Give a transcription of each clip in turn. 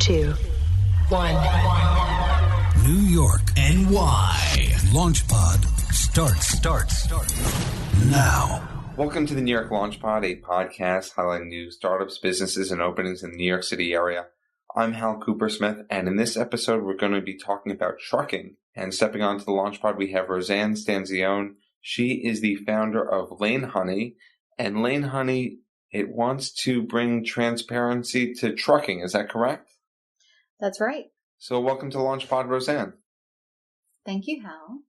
2, 1. New York, NY. LaunchPod starts now. Welcome to the New York LaunchPod, a podcast highlighting new startups, businesses, and openings in the New York City area. I'm Hal Coopersmith, and in this episode, we're going to be talking about trucking. And stepping onto the LaunchPod, we have Roseanne Stanzione. She is the founder of LaneHoney, and LaneHoney, it wants to bring transparency to trucking. Is that correct? That's right. So welcome to the LaunchPod, Roseanne. Thank you, Hal.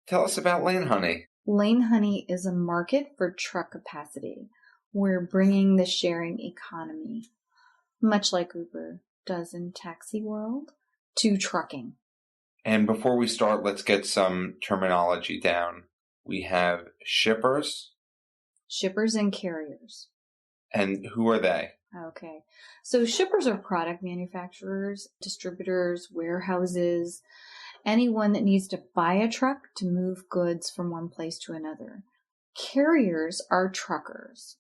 Tell us about LaneHoney. LaneHoney is a market for truck capacity. We're bringing the sharing economy, much like Uber does in taxi world, to trucking. And before we start, let's get some terminology down. We have shippers. Shippers and carriers. And who are they? Okay. So shippers are product manufacturers, distributors, warehouses, anyone that needs to buy a truck to move goods from one place to another. Carriers are truckers.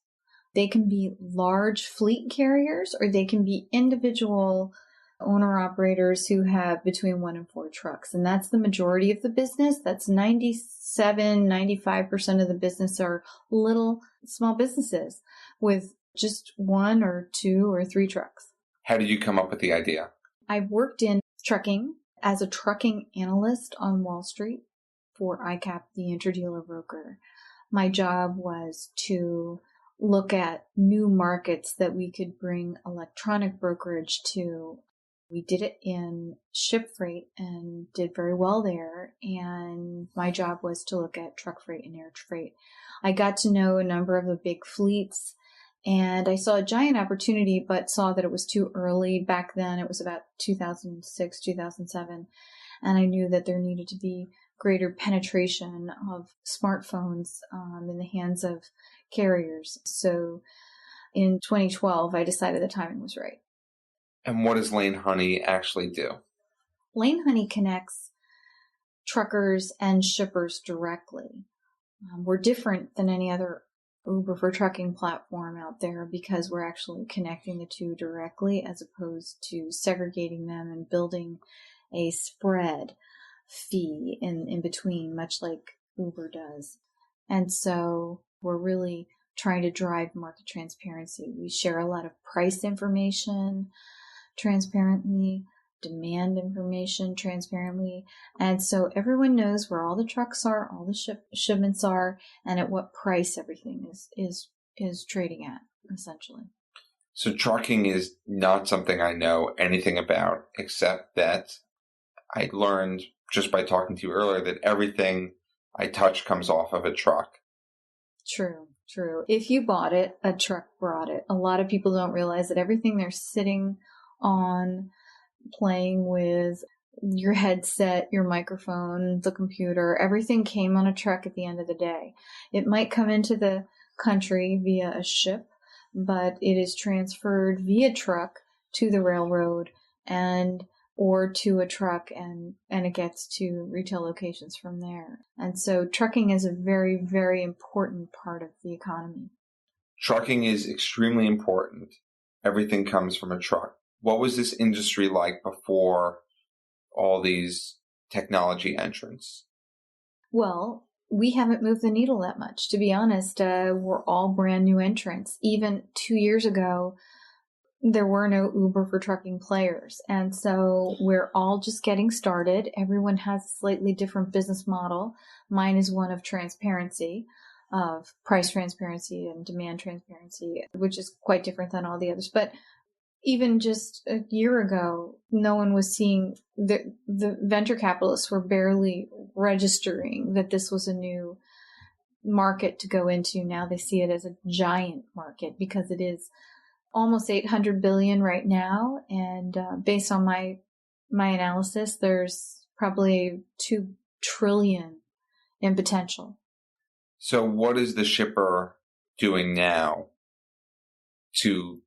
They can be large fleet carriers or they can be individual owner-operators who have between 1 and 4 trucks. And that's the majority of the business. That's 95% of the business are little, small businesses with just 1 or 2 or 3 trucks. How did you come up with the idea? I worked in trucking as a trucking analyst on Wall Street for ICAP, the interdealer broker. My job was to look at new markets that we could bring electronic brokerage to. We did it in ship freight and did very well there. And my job was to look at truck freight and air freight. I got to know a number of the big fleets and I saw a giant opportunity, but saw that it was too early. Back then, it was about 2006, 2007. And I knew that there needed to be greater penetration of smartphones in the hands of carriers. So in 2012, I decided the timing was right. And what does LaneHoney actually do? LaneHoney connects truckers and shippers directly. We're different than any other Uber for trucking platform out there because we're actually connecting the two directly as opposed to segregating them and building a spread fee in between, much like Uber does. And so we're really trying to drive market transparency. We share a lot of price information transparently, demand information transparently. And so everyone knows where all the trucks are, all the shipments are, and at what price everything is trading at, essentially. So trucking is not something I know anything about, except that I learned just by talking to you earlier that everything I touch comes off of a truck. True. If you bought it, a truck brought it. A lot of people don't realize that everything they're sitting on, playing with, your headset, your microphone, the computer, everything came on a truck at the end of the day. It might come into the country via a ship, but it is transferred via truck to the railroad or to a truck and it gets to retail locations from there. And so trucking is a very, very important part of the economy. Trucking is extremely important. Everything comes from a truck. What was this industry like before all these technology entrants? Well, we haven't moved the needle that much. To be honest, we're all brand new entrants. Even 2 years ago, there were no Uber for trucking players. And so we're all just getting started. Everyone has a slightly different business model. Mine is one of transparency, of price transparency and demand transparency, which is quite different than all the others. But even just a year ago, no one was seeing the venture capitalists were barely registering that this was a new market to go into. Now they see it as a giant market because it is almost 800 billion right now. And based on my analysis, there's probably 2 trillion in potential. So what is the shipper doing now to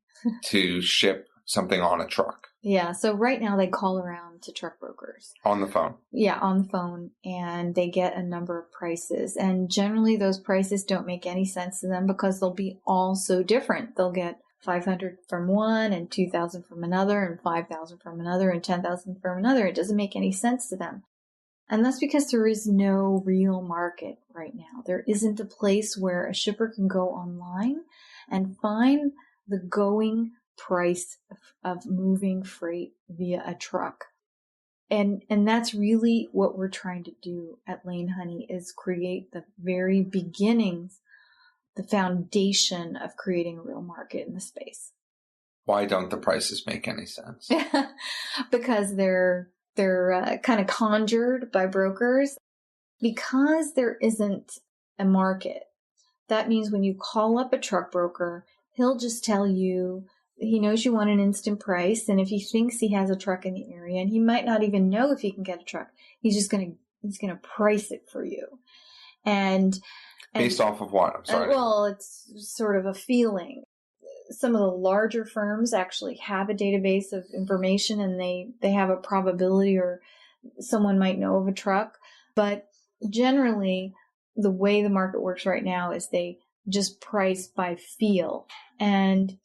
ship something on a truck? Yeah. So right now they call around to truck brokers. On the phone? Yeah, on the phone. And they get a number of prices. And generally those prices don't make any sense to them because they'll be all so different. They'll get 500 from one and 2,000 from another and 5,000 from another and 10,000 from another. It doesn't make any sense to them. And that's because there is no real market right now. There isn't a place where a shipper can go online and find the going price of moving freight via a truck. And that's really what we're trying to do at LaneHoney, is create the very beginnings, the foundation of creating a real market in the space. Why don't the prices make any sense? Because they're kind of conjured by brokers. Because there isn't a market, that means when you call up a truck broker, he'll just tell you, he knows you want an instant price, and if he thinks he has a truck in the area, and he might not even know if he can get a truck, he's gonna price it for you. And based off of what? I'm sorry. Well, it's sort of a feeling. Some of the larger firms actually have a database of information, and they have a probability, or someone might know of a truck. But generally, the way the market works right now is they just price by feel. And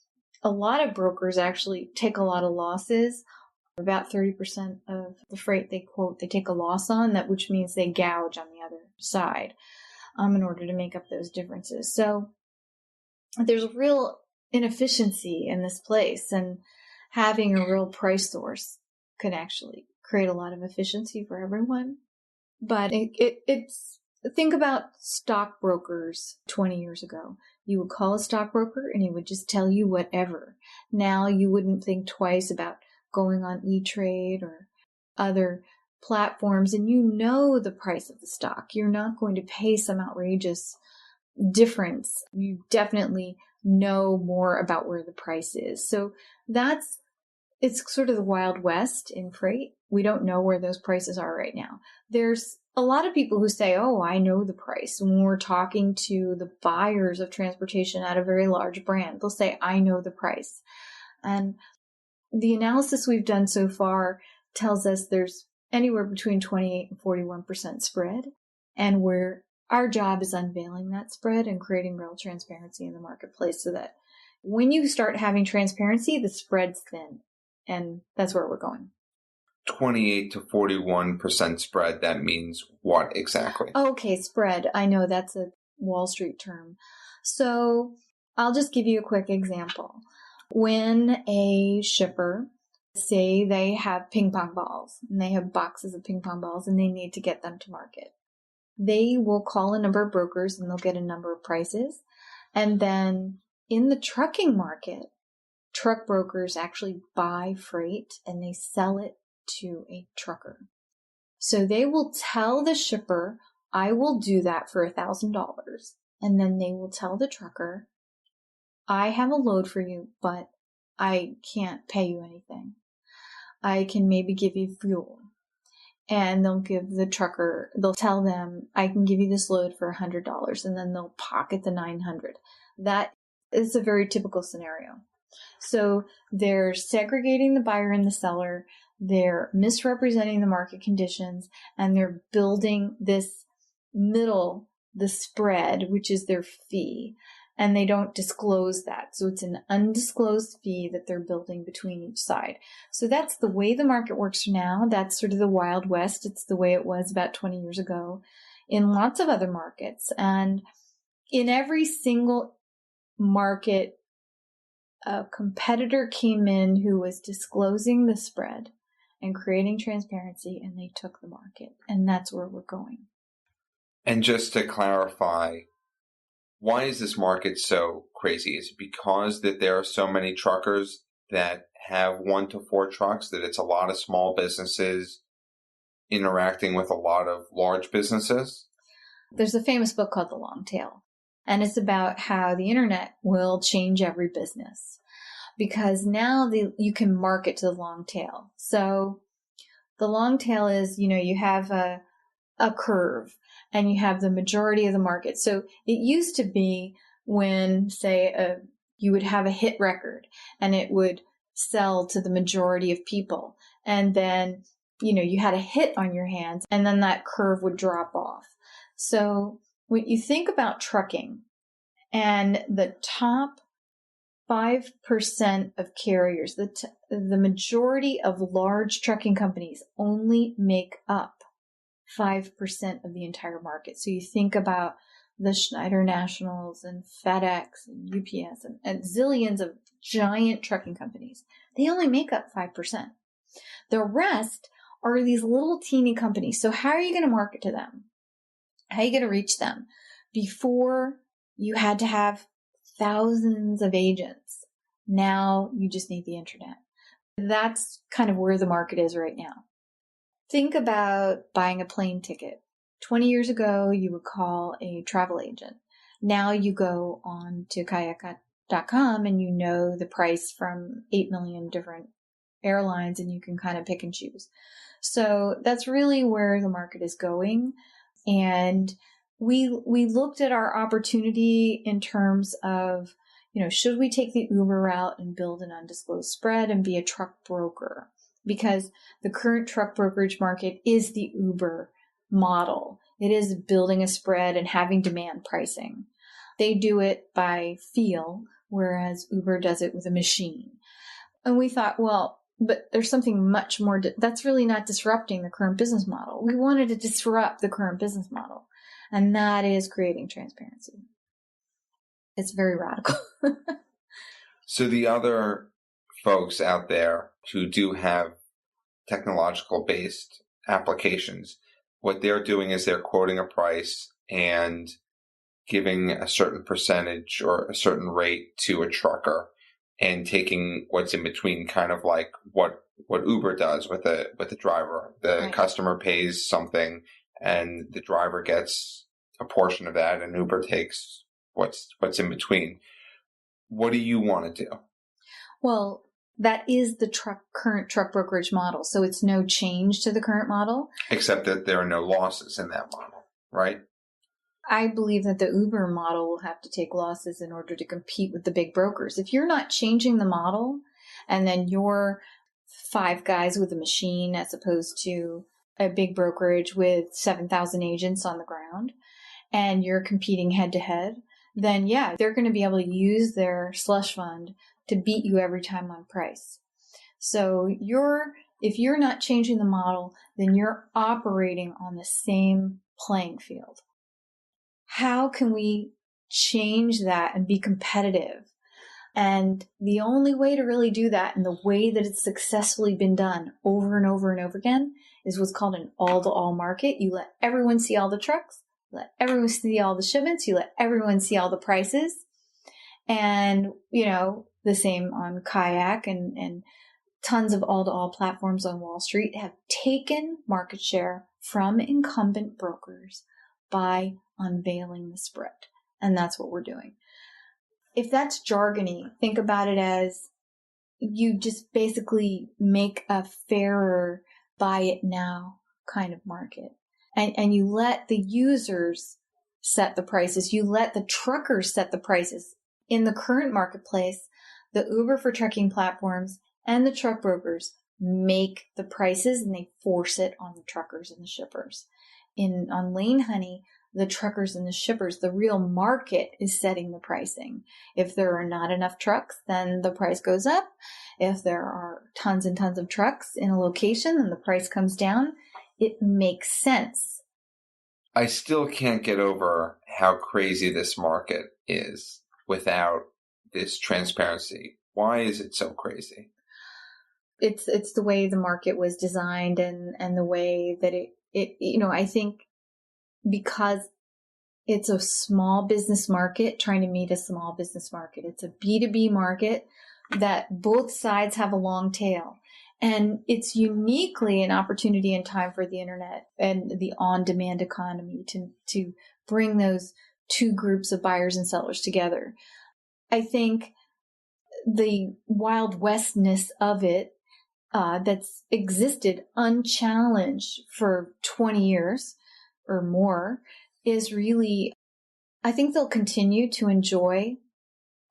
a lot of brokers actually take a lot of losses. About 30% of the freight they quote, they take a loss on that, which means they gouge on the other side in order to make up those differences. So there's a real inefficiency in this place, and having a real price source could actually create a lot of efficiency for everyone. But it's think about stockbrokers 20 years ago. You would call a stockbroker and he would just tell you whatever. Now you wouldn't think twice about going on E-Trade or other platforms, and you know the price of the stock. You're not going to pay some outrageous difference. You definitely know more about where the price is. So it's sort of the Wild West in freight. We don't know where those prices are right now. There's a lot of people who say, oh, I know the price. When we're talking to the buyers of transportation at a very large brand, they'll say, I know the price. And the analysis we've done so far tells us there's anywhere between 28 and 41% spread. And our job is unveiling that spread and creating real transparency in the marketplace, so that when you start having transparency, the spread's thin. And that's where we're going. 28 to 41% spread, that means what exactly? Okay, spread. I know that's a Wall Street term. So I'll just give you a quick example. When a shipper, say they have ping pong balls, and they have boxes of ping pong balls, and they need to get them to market, they will call a number of brokers and they'll get a number of prices. And then in the trucking market, truck brokers actually buy freight and they sell it to a trucker. So they will tell the shipper, I will do that for $1,000. And then they will tell the trucker, I have a load for you, but I can't pay you anything. I can maybe give you fuel. And they'll tell them, I can give you this load for $100, and then they'll pocket the $900. That is a very typical scenario. So they're segregating the buyer and the seller, they're misrepresenting the market conditions, and they're building this middle, the spread, which is their fee. And they don't disclose that. So it's an undisclosed fee that they're building between each side. So that's the way the market works now. That's sort of the Wild West. It's the way it was about 20 years ago in lots of other markets. And in every single market, a competitor came in who was disclosing the spread and creating transparency, and they took the market. And that's where we're going. And just to clarify, why is this market so crazy? Is it because that there are so many truckers that have 1 to 4 trucks, that it's a lot of small businesses interacting with a lot of large businesses? There's a famous book called The Longtail, and it's about how the internet will change every business, because now you can market to the long tail. So the long tail is, you have a curve, and you have the majority of the market. So it used to be when, say, you would have a hit record and it would sell to the majority of people. And then, you had a hit on your hands, and then that curve would drop off. So when you think about trucking and the top 5% of carriers, the majority of large trucking companies only make up 5% of the entire market. So you think about the Schneider Nationals and FedEx and UPS and zillions of giant trucking companies. They only make up 5%. The rest are these little teeny companies. So how are you going to market to them? How are you going to reach them? Before you had to have thousands of agents. Now you just need the internet. That's kind of where the market is right now. Think about buying a plane ticket. 20 years ago, you would call a travel agent. Now you go on to kayak.com and you know the price from 8 million different airlines and you can kind of pick and choose. So that's really where the market is going. And we looked at our opportunity in terms of, should we take the Uber route and build an undisclosed spread and be a truck broker? Because the current truck brokerage market is the Uber model. It is building a spread and having demand pricing. They do it by feel, whereas Uber does it with a machine. And we thought, well, but there's something much more, that's really not disrupting the current business model. We wanted to disrupt the current business model, and that is creating transparency. It's very radical. So the other folks out there who do have technological based applications, what they're doing is they're quoting a price and giving a certain percentage or a certain rate to a trucker and taking what's in between, kind of like what Uber does with the driver. The Right. customer pays something and the driver gets a portion of that and Uber takes what's in between. What do you want to do? Well, that is the current truck brokerage model. So it's no change to the current model. Except that there are no losses in that model, right? I believe that the Uber model will have to take losses in order to compete with the big brokers. If you're not changing the model and then you're 5 guys with a machine as opposed to a big brokerage with 7,000 agents on the ground and you're competing head to head, then yeah, they're going to be able to use their slush fund to beat you every time on price. So if you're not changing the model, then you're operating on the same playing field. How can we change that and be competitive? And the only way to really do that, and the way that it's successfully been done over and over and over again, is what's called an all-to-all market. You let everyone see all the trucks, you let everyone see all the shipments, you let everyone see all the prices. And, the same on Kayak and tons of all-to-all platforms on Wall Street have taken market share from incumbent brokers by unveiling the spread. And that's what we're doing. If that's jargony, think about it as you just basically make a fairer buy it now kind of market. And you let the users set the prices. You let the truckers set the prices. In the current marketplace, the Uber for trucking platforms and the truck brokers make the prices and they force it on the truckers and the shippers. On LaneHoney, the truckers and the shippers, the real market is setting the pricing. If there are not enough trucks, then the price goes up. If there are tons and tons of trucks in a location, then the price comes down. It makes sense. I still can't get over how crazy this market is without this transparency. Why is it so crazy? It's the way the market was designed and the way that it I think because it's a small business market trying to meet a small business market. It's a B2B market that both sides have a long tail. And it's uniquely an opportunity and time for the internet and the on-demand economy to bring those two groups of buyers and sellers together. I think the Wild Westness of it that's existed unchallenged for 20 years or more is really, I think they'll continue to enjoy.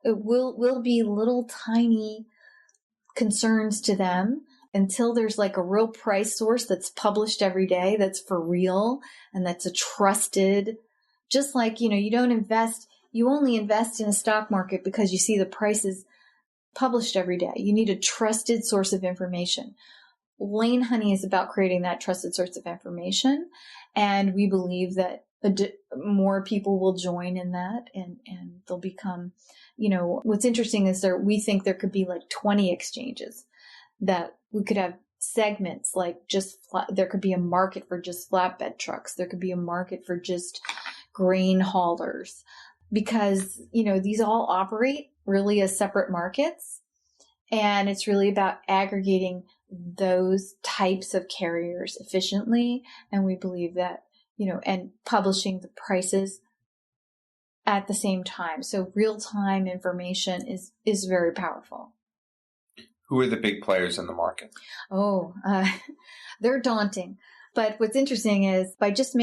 It will be little tiny concerns to them until there's like a real price source that's published every day, that's for real and that's a trusted, just like, you only invest in a stock market because you see the prices published every day. You need a trusted source of information. LaneHoney is about creating that trusted source of information. And we believe that more people will join in that and they'll become, what's interesting is we think there could be like 20 exchanges that we could have segments like there could be a market for just flatbed trucks. There could be a market for just grain haulers because, these all operate really as separate markets. And it's really about aggregating those types of carriers efficiently. And we believe that, and publishing the prices at the same time. So real-time information is very powerful. Who are the big players in the market? They're daunting. But what's interesting is by just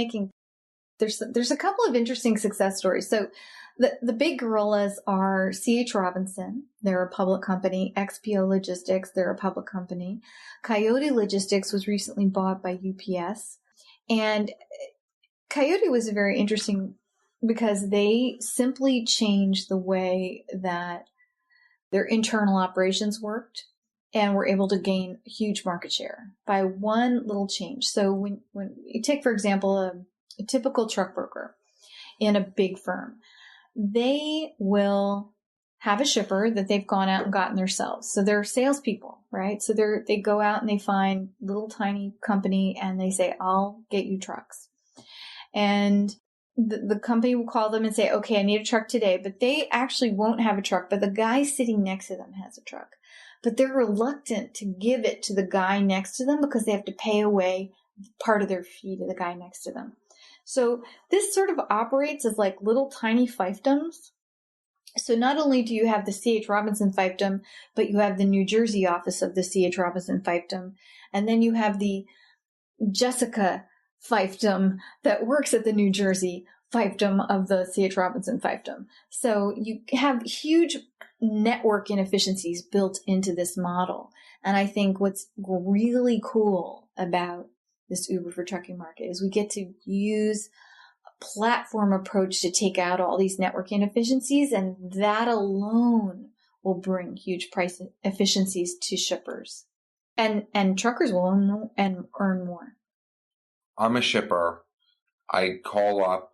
there's a couple of interesting success stories. So the big gorillas are C.H. Robinson. They're a public company. XPO Logistics. They're a public company. Coyote Logistics was recently bought by UPS. And Coyote was very interesting because they simply changed the way that their internal operations worked and were able to gain huge market share by one little change. So when you take, for example, a typical truck broker in a big firm, they will have a shipper that they've gone out and gotten themselves. So they're salespeople, right? So they go out and they find little tiny company and they say, I'll get you trucks. And the company will call them and say, okay, I need a truck today, but they actually won't have a truck, but the guy sitting next to them has a truck. But they're reluctant to give it to the guy next to them because they have to pay away part of their fee to the guy next to them. So this sort of operates as like little tiny fiefdoms. So not only do you have the C.H. Robinson fiefdom, but you have the New Jersey office of the C.H. Robinson fiefdom. And then you have the Jessica fiefdom that works at the New Jersey fiefdom of the C.H. Robinson fiefdom. So you have huge network inefficiencies built into this model. And I think what's really cool about this Uber for trucking market is we get to use a platform approach to take out all these network inefficiencies, and that alone will bring huge price efficiencies to shippers. And truckers will earn more. I'm a shipper. I call up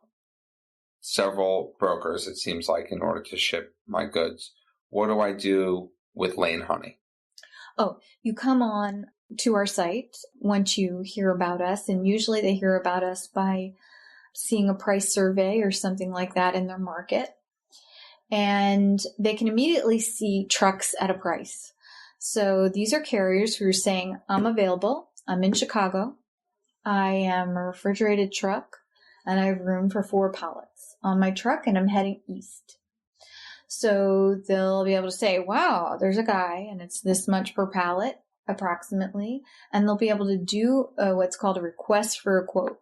several brokers, it seems like, in order to ship my goods. What do I do with LaneHoney? Oh, you come on to our site once you hear about us, and usually they hear about us by seeing a price survey or something like that in their market. And they can immediately see trucks at a price. So these are carriers who are saying, I'm available, I'm in Chicago, I am a refrigerated truck, and I have room for 4 pallets on my truck, and I'm heading east. So they'll be able to say, wow, there's a guy, and it's this much per pallet, approximately. And they'll be able to do what's called a request for a quote.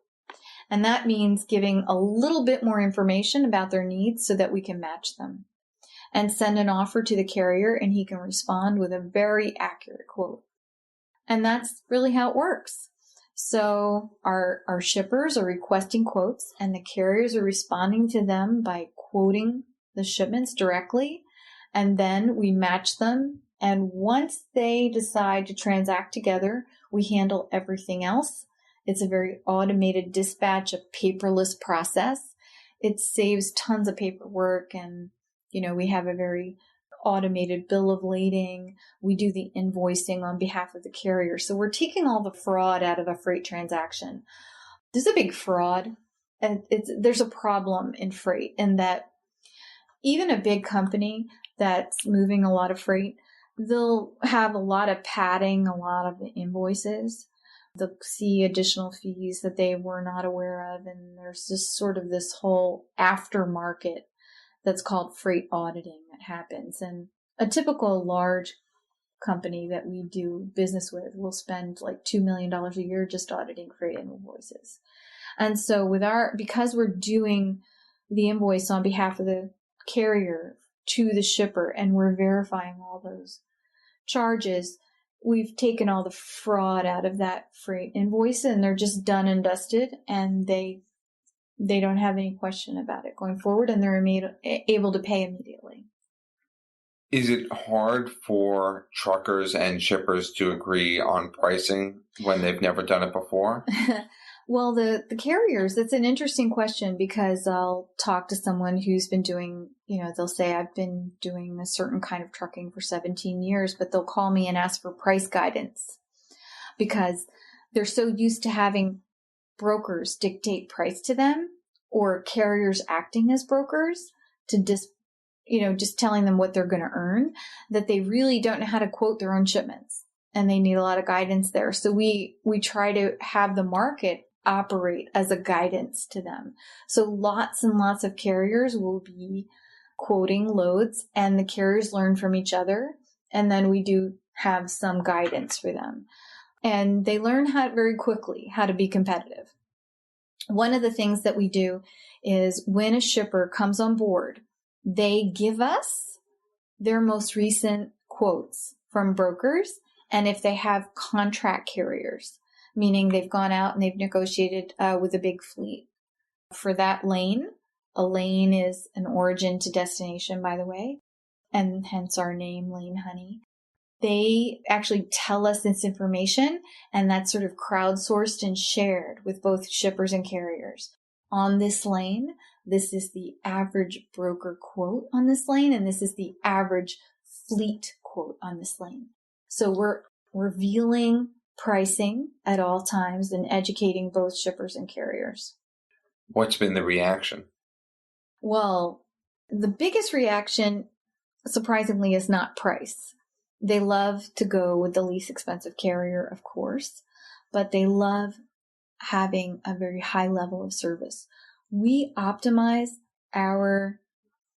And that means giving a little bit more information about their needs so that we can match them. And send an offer to the carrier, and he can respond with a very accurate quote. And that's really how it works. So our shippers are requesting quotes, and the carriers are responding to them by quoting the shipments directly, and then we match them. And once they decide to transact together, we handle everything else. It's a very automated dispatch, a paperless process. It saves tons of paperwork, and we have a very automated bill of lading. We do the invoicing on behalf of the carrier. So we're taking all the fraud out of a freight transaction. There's a big fraud, and there's a problem in freight in that even a big company that's moving a lot of freight, they'll have a lot of padding, a lot of the invoices. They'll see additional fees that they were not aware of. And there's just sort of this whole aftermarket that's called freight auditing that happens. And a typical large company that we do business with will spend like $2 million a year just auditing freight invoices. And so because we're doing the invoice on behalf of the carrier to the shipper, and we're verifying all those charges, we've taken all the fraud out of that freight invoice, and they're just done and dusted, and they don't have any question about it going forward, and they're able to pay immediately. Is it hard for truckers and shippers to agree on pricing when they've never done it before? Well, the carriers, that's an interesting question because I'll talk to someone who's been doing, they'll say, I've been doing a certain kind of trucking for 17 years, but they'll call me and ask for price guidance because they're so used to having brokers dictate price to them or carriers acting as brokers to just telling them what they're going to earn, that they really don't know how to quote their own shipments and they need a lot of guidance there. So we try to have the market operate as a guidance to them. So lots and lots of carriers will be quoting loads and the carriers learn from each other. And then we do have some guidance for them. And they learn very quickly how to be competitive. One of the things that we do is when a shipper comes on board, they give us their most recent quotes from brokers. And if they have contract carriers, meaning they've gone out and they've negotiated with a big fleet for that lane. A lane is an origin to destination, by the way, and hence our name, LaneHoney. They actually tell us this information, and that's sort of crowdsourced and shared with both shippers and carriers. On this lane, this is the average broker quote on this lane, and this is the average fleet quote on this lane. So we're revealing pricing at all times and educating both shippers and carriers. What's been the reaction? Well, the biggest reaction, surprisingly, is not price. They love to go with the least expensive carrier, of course, but they love having a very high level of service. We optimize our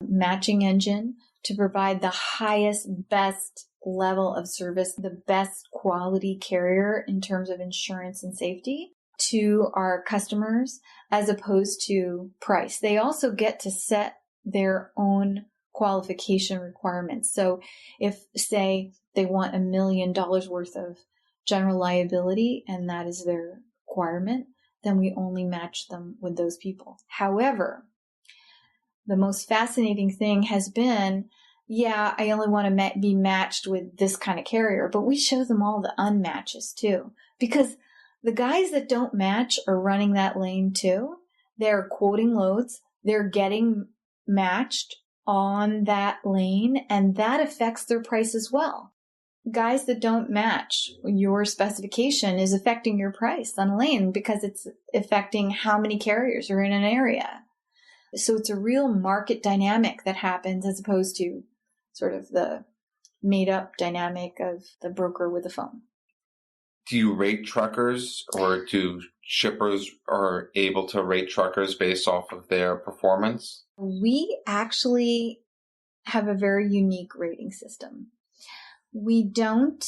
matching engine to provide the highest, best level of service, the best quality carrier in terms of insurance and safety to our customers as opposed to price. They also get to set their own qualification requirements. So if, say, they want $1 million worth of general liability and that is their requirement, then we only match them with those people. However, the most fascinating thing has been, I only want to be matched with this kind of carrier, but we show them all the unmatches too, because the guys that don't match are running that lane too. They're quoting loads. They're getting matched on that lane, and that affects their price as well. Guys that don't match your specification is affecting your price on a lane because it's affecting how many carriers are in an area. So it's a real market dynamic that happens as opposed to sort of the made up dynamic of the broker with the phone. Do you rate truckers, or do shippers are able to rate truckers based off of their performance? We actually have a very unique rating system. We don't,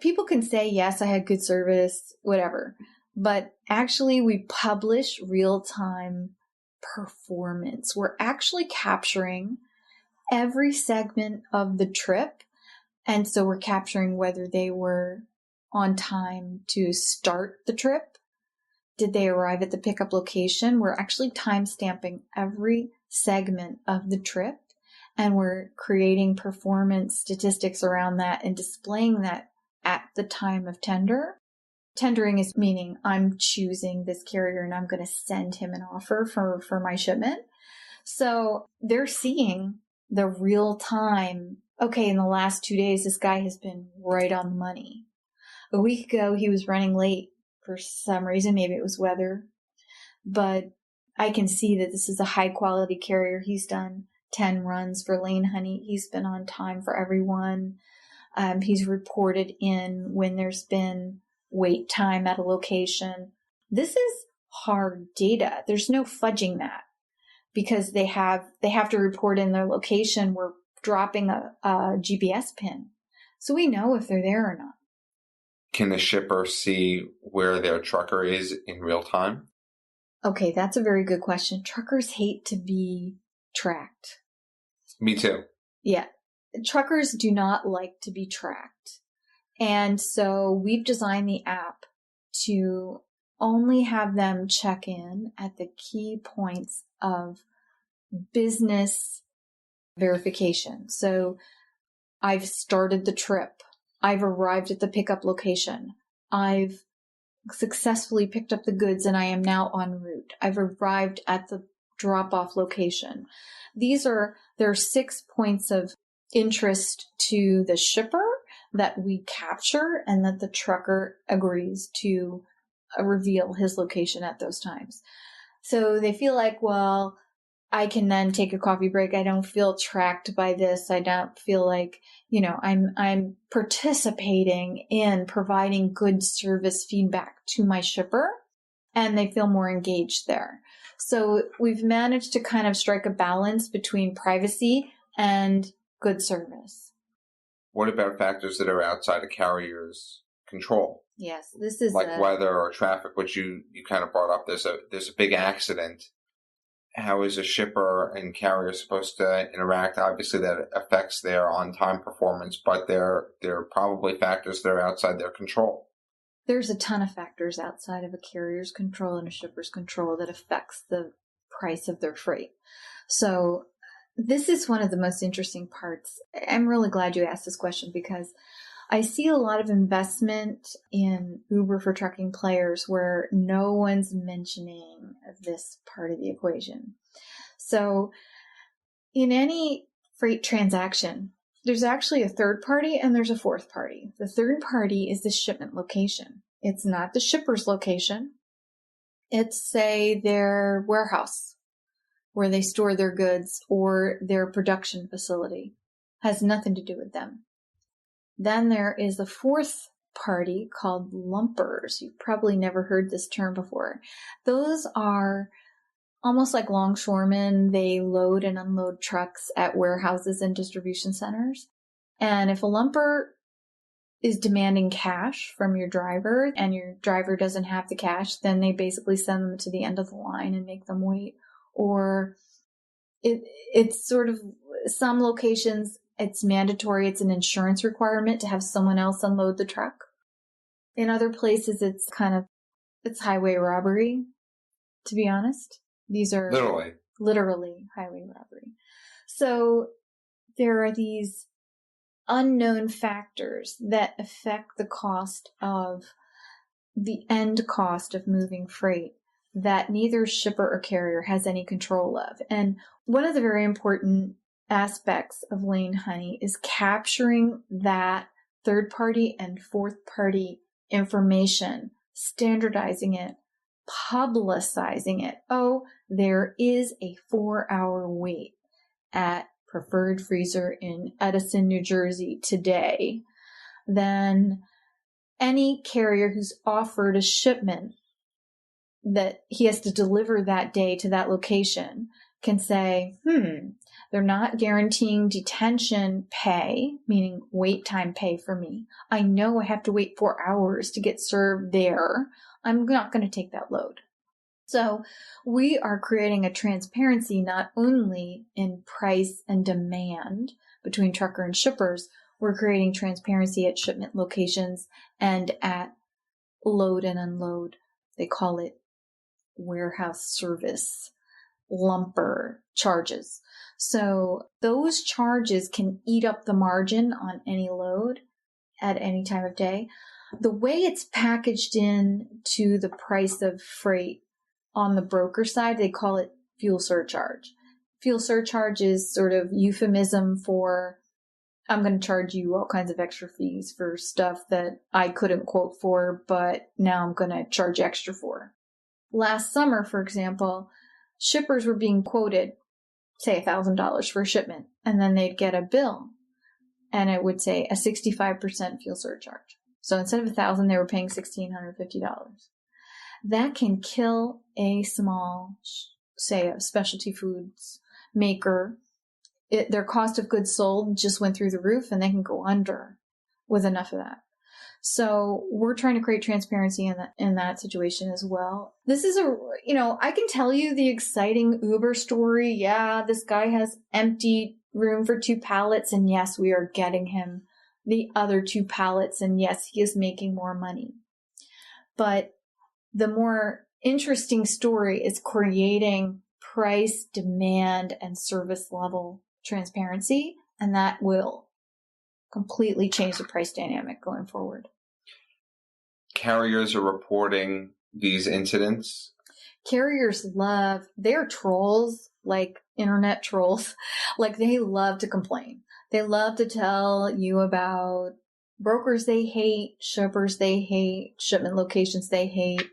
people can say, yes, I had good service, whatever, but actually we publish real-time performance. We're actually capturing every segment of the trip. And so we're capturing whether they were on time to start the trip. Did they arrive at the pickup location? We're actually time stamping every segment of the trip, and we're creating performance statistics around that and displaying that at the time of tender. Tendering is meaning I'm choosing this carrier and I'm going to send him an offer for my shipment. So they're seeing the real time. Okay, in the last 2 days, this guy has been right on the money. A week ago, he was running late for some reason. Maybe it was weather, but I can see that this is a high quality carrier. He's done 10 runs for LaneHoney. He's been on time for everyone. He's reported in when there's been wait time at a location. This is hard data. There's no fudging that because they have to report in their location. We're dropping a GPS pin. So we know if they're there or not. Can the shipper see where their trucker is in real time? Okay, that's a very good question. Truckers hate to be tracked. Me too. Yeah. Truckers do not like to be tracked. And so we've designed the app to only have them check in at the key points of business verification. So I've started the trip. I've arrived at the pickup location. I've successfully picked up the goods and I am now en route. I've arrived at the drop-off location. There are 6 points of interest to the shipper that we capture and that the trucker agrees to reveal his location at those times. So they feel like, well, I can then take a coffee break. I don't feel tracked by this. I don't feel like, I'm participating in providing good service feedback to my shipper, and they feel more engaged there. So we've managed to kind of strike a balance between privacy and good service. What about factors that are outside a carrier's control? Yes, this is like weather or traffic, which you kind of brought up. There's a big accident. How is a shipper and carrier supposed to interact? Obviously, that affects their on-time performance, but there are probably factors that are outside their control. There's a ton of factors outside of a carrier's control and a shipper's control that affects the price of their freight. So this is one of the most interesting parts. I'm really glad you asked this question because I see a lot of investment in Uber for trucking players where no one's mentioning this part of the equation. So in any freight transaction, there's actually a third party and there's a fourth party. The third party is the shipment location. It's not the shipper's location. It's, say, their warehouse where they store their goods or their production facility. Has nothing to do with them. Then there is a fourth party called lumpers. You've probably never heard this term before. Those are almost like longshoremen. They load and unload trucks at warehouses and distribution centers. And if a lumper is demanding cash from your driver and your driver doesn't have the cash, then they basically send them to the end of the line and make them wait. Or it's sort of some locations, it's mandatory. It's an insurance requirement to have someone else unload the truck. In other places, it's highway robbery, to be honest. These are literally highway robbery. So there are these unknown factors that affect the end cost of moving freight that neither shipper or carrier has any control of. And one of the very important aspects of LaneHoney is capturing that third party and fourth party information, standardizing it, publicizing it. Oh, there is a 4-hour wait at Preferred Freezer in Edison, New Jersey today. Then any carrier who's offered a shipment that he has to deliver that day to that location can say, they're not guaranteeing detention pay, meaning wait time pay for me. I know I have to wait 4 hours to get served there. I'm not going to take that load. So we are creating a transparency not only in price and demand between trucker and shippers, we're creating transparency at shipment locations and at load and unload. They call it warehouse service lumper charges. So those charges can eat up the margin on any load at any time of day. The way it's packaged in to the price of freight on the broker side, they call it fuel surcharge. Fuel surcharge is sort of euphemism for, I'm going to charge you all kinds of extra fees for stuff that I couldn't quote for, but now I'm going to charge extra for. Last summer, for example, shippers were being quoted, say $1,000 for a shipment, and then they'd get a bill, and it would say a 65% fuel surcharge. So instead of $1,000, they were paying $1,650. That can kill a small, say, a specialty foods maker. Their cost of goods sold just went through the roof, and they can go under with enough of that. So we're trying to create transparency in that situation as well. This is I can tell you the exciting Uber story. Yeah, this guy has empty room for 2 pallets, and yes, we are getting him the other 2 pallets, and yes, he is making more money. But the more interesting story is creating price, demand, and service level transparency, and that will completely change the price dynamic going forward. Carriers are reporting these incidents. Carriers they're trolls, like internet trolls. Like they love to complain. They love to tell you about brokers they hate, shippers they hate, shipment locations they hate.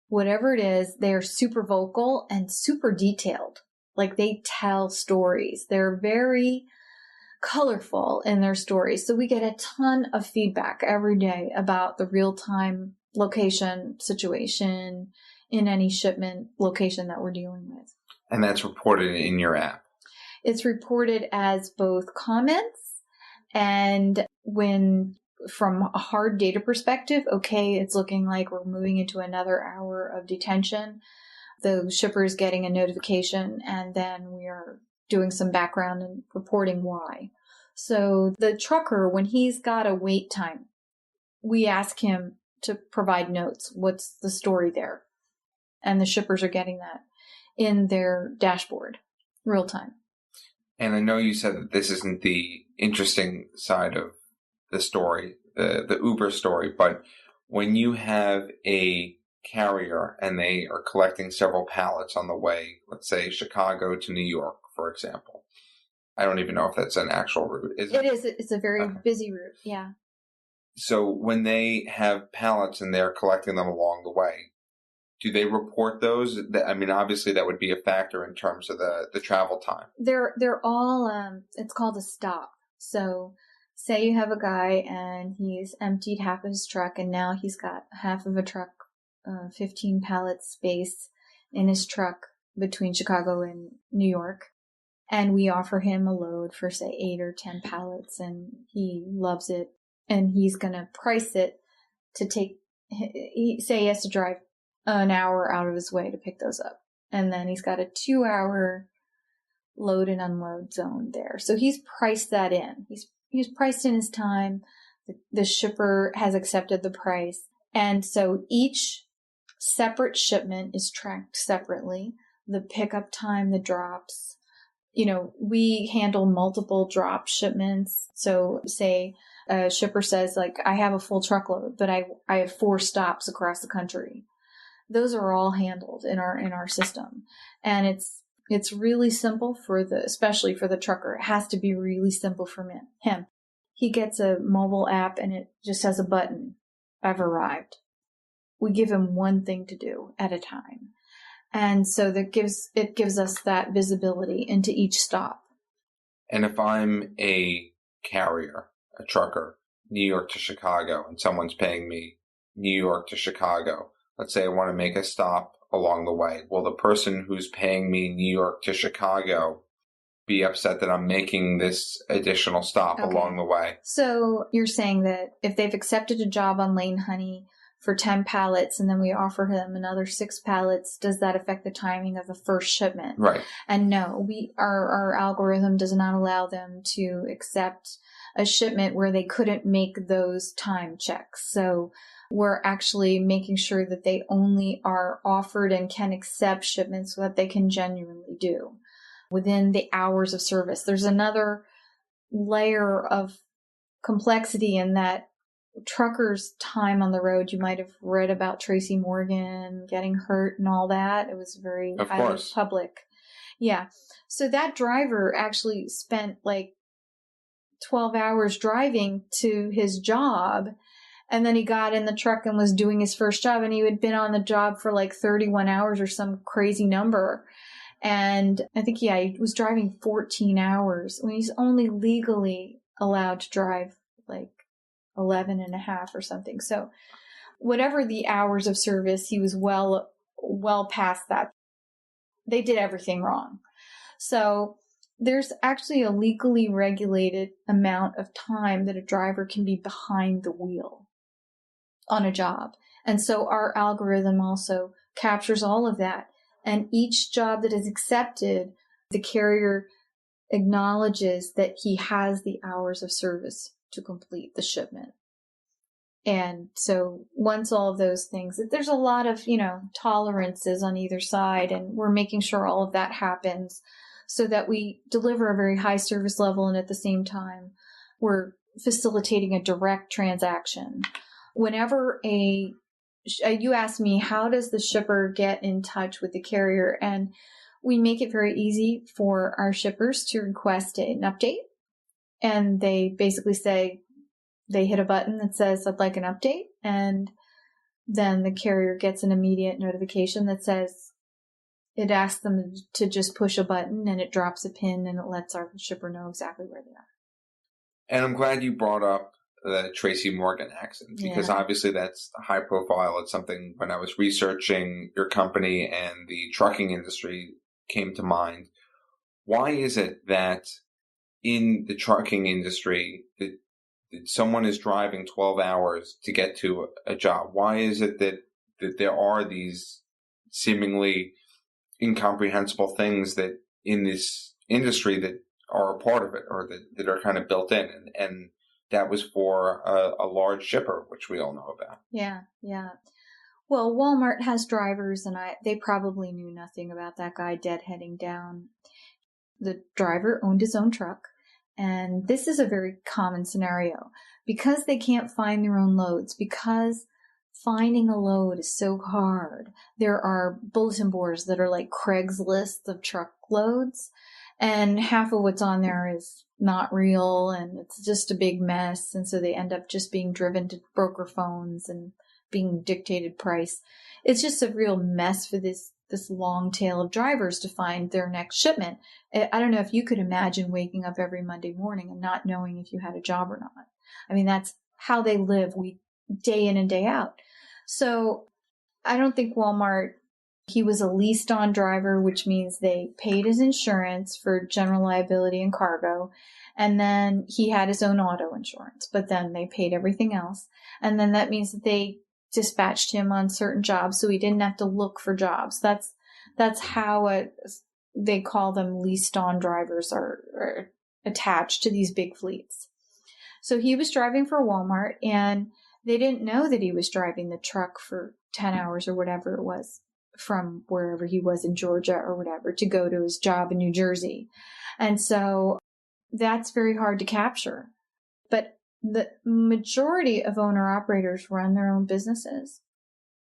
Whatever it is, they're super vocal and super detailed. Like they tell stories. They're very colorful in their stories. So we get a ton of feedback every day about the real-time location situation in any shipment location that we're dealing with. And that's reported in your app. It's reported as both comments and when from a hard data perspective, okay, it's looking like we're moving into another hour of detention. The shipper is getting a notification and then we are doing some background and reporting why. So the trucker, when he's got a wait time, we ask him to provide notes. What's the story there? And the shippers are getting that in their dashboard, real time. And I know you said that this isn't the interesting side of the story, the Uber story, but when you have a carrier and they are collecting several pallets on the way, let's say Chicago to New York, for example. I don't even know if that's an actual route. Is it? It is. It's a very busy route. Yeah. So when they have pallets and they're collecting them along the way, do they report those? I mean, obviously that would be a factor in terms of the travel time. They're all, it's called a stop. So say you have a guy and he's emptied half of his truck and now he's got half of a truck, 15 pallet space in his truck between Chicago and New York. And we offer him a load for say 8 or 10 pallets and he loves it. And he's going to price it to say he has to drive an hour out of his way to pick those up. And then he's got a 2-hour load and unload zone there. So he's priced that in. He's priced in his time. The shipper has accepted the price. And so each separate shipment is tracked separately. The pickup time, the drops. We handle multiple drop shipments. So say a shipper says, like, I have a full truckload, but I have 4 stops across the country. Those are all handled in our system. And it's really simple especially for the trucker. It has to be really simple for him. He gets a mobile app and it just has a button. I've arrived. We give him one thing to do at a time. And so it gives us that visibility into each stop. And if I'm a carrier, a trucker, New York to Chicago, and someone's paying me New York to Chicago, let's say I want to make a stop along the way. Will the person who's paying me New York to Chicago be upset that I'm making this additional stop along the way? So you're saying that if they've accepted a job on LaneHoney for 10 pallets and then we offer him another 6 pallets, does that affect the timing of the first shipment? Right. And no, our algorithm does not allow them to accept a shipment where they couldn't make those time checks. So we're actually making sure that they only are offered and can accept shipments so that they can genuinely do within the hours of service. There's another layer of complexity in that truckers' time on the road. You might have read about Tracy Morgan getting hurt and all that. It was very highly public. Yeah. So that driver actually spent like 12 hours driving to his job. And then he got in the truck and was doing his first job. And he had been on the job for like 31 hours or some crazy number. And I think, he was driving 14 hours when he's only legally allowed to drive like 11 and a half or something. So whatever the hours of service, he was well past that. They did everything wrong. So there's actually a legally regulated amount of time that a driver can be behind the wheel on a job. And so our algorithm also captures all of that. And each job that is accepted, the carrier acknowledges that he has the hours of service to complete the shipment. And so once all of those things, there's a lot of, tolerances on either side, and we're making sure all of that happens so that we deliver a very high service level. And at the same time, we're facilitating a direct transaction. Whenever you asked me, how does the shipper get in touch with the carrier? And we make it very easy for our shippers to request an update. And they basically say, they hit a button that says, I'd like an update. And then the carrier gets an immediate notification that says, it asks them to just push a button and it drops a pin and it lets our shipper know exactly where they are. And I'm glad you brought up the Tracy Morgan accident, because obviously that's high profile. It's something when I was researching your company and the trucking industry came to mind. Why is it that in the trucking industry that someone is driving 12 hours to get to a job? Why is it that there are these seemingly incomprehensible things that in this industry that are a part of it, or that are kind of built in? And that was for a large shipper, which we all know about. Yeah. Well, Walmart has drivers, and they probably knew nothing about that guy deadheading down. The driver owned his own truck, and this is a very common scenario. Because they can't find their own loads, because finding a load is so hard, there are bulletin boards that are like Craigslist of truckloads, and half of what's on there is not real, and it's just a big mess. And so they end up just being driven to broker phones and being dictated price. It's just a real mess for this long tail of drivers to find their next shipment. I don't know if you could imagine waking up every Monday morning and not knowing if you had a job or not. I mean, that's how they live day in and day out. So I don't think Walmart, he was a leased on driver, which means they paid his insurance for general liability and cargo. And then he had his own auto insurance, but then they paid everything else. And then that means that they dispatched him on certain jobs, so he didn't have to look for jobs. That's how they call them leased on drivers, are attached to these big fleets. So he was driving for Walmart, and they didn't know that he was driving the truck for 10 hours or whatever it was from wherever he was in Georgia or whatever to go to his job in New Jersey. And so that's very hard to capture. But the majority of owner-operators run their own businesses.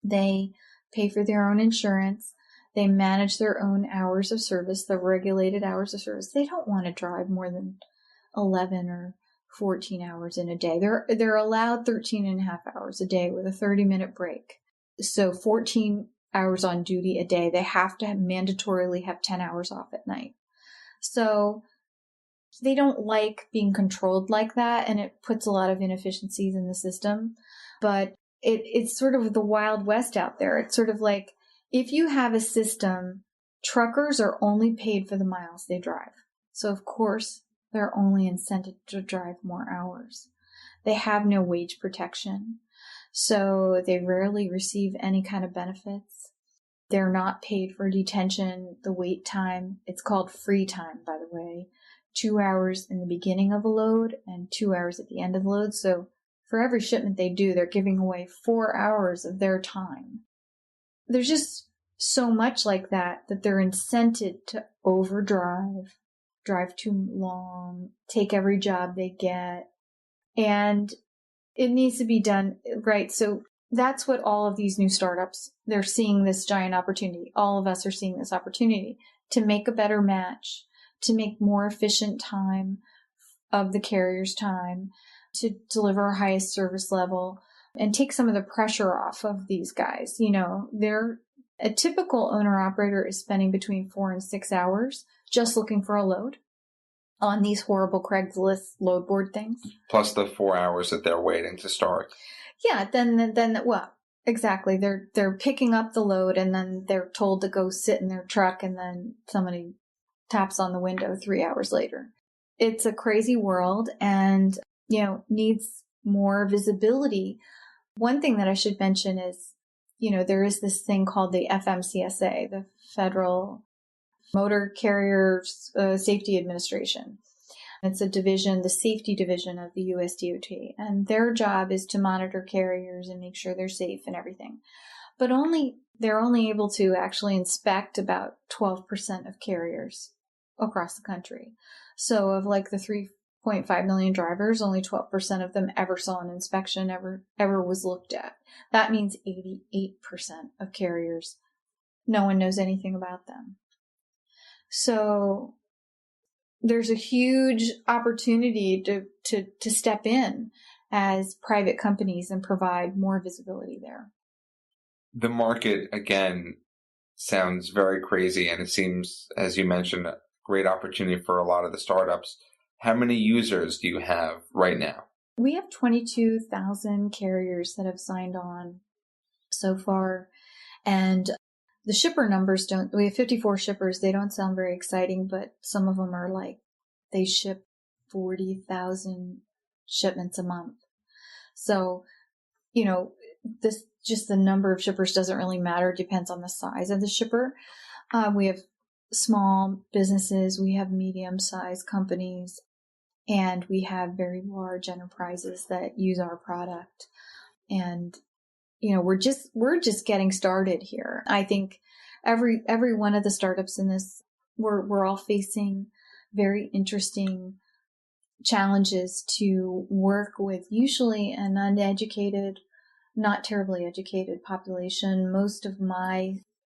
They pay for their own insurance. They manage their own hours of service, the regulated hours of service. They don't want to drive more than 11 or 14 hours in a day. They're allowed 13 and a half hours a day with a 30-minute break. So 14 hours on duty a day. They have to mandatorily have 10 hours off at night. So they don't like being controlled like that, and it puts a lot of inefficiencies in the system. But it's sort of the Wild West out there. It's sort of like, if you have a system, truckers are only paid for the miles they drive. So of course, they're only incented to drive more hours. They have no wage protection. So they rarely receive any kind of benefits. They're not paid for detention, the wait time. It's called free time, by the way. 2 hours in the beginning of a load and 2 hours at the end of the load. So for every shipment they do, they're giving away 4 hours of their time. There's just so much like that they're incented to overdrive, drive too long, take every job they get. And it needs to be done right. So that's what all of these new startups, they're seeing this giant opportunity. All of us are seeing this opportunity to make a better match, to make more efficient time of the carrier's time, to deliver our highest service level and take some of the pressure off of these guys. You know, a typical owner operator is spending between 4 and 6 hours just looking for a load on these horrible Craigslist load board things. Plus the 4 hours that they're waiting to start. Yeah, then well, exactly. They're picking up the load and then they're told to go sit in their truck, and then somebody taps on the window 3 hours later. It's a crazy world, and needs more visibility. One thing that I should mention is, there is this thing called the FMCSA, the Federal Motor Carriers Safety Administration. It's a division, the safety division of the US DOT, and their job is to monitor carriers and make sure they're safe and everything. But they're only able to actually inspect about 12% of carriers across the country. So of like the 6.5 million drivers, only 12% of them ever saw an inspection, ever was looked at. That means 88% of carriers, no one knows anything about them. So there's a huge opportunity to step in as private companies and provide more visibility there. The market, again, sounds very crazy, and it seems, as you mentioned, a great opportunity for a lot of the startups. How many users do you have right now? We have 22,000 carriers that have signed on so far. And the shipper numbers we have 54 shippers. They don't sound very exciting, but some of them are like, they ship 40,000 shipments a month. So, just the number of shippers doesn't really matter. It depends on the size of the shipper. We have small businesses, we have medium-sized companies, and we have very large enterprises that use our product. And, we're just getting started here. I think every one of the startups in this, we're all facing very interesting challenges to work with usually an uneducated, not terribly educated population. Most of my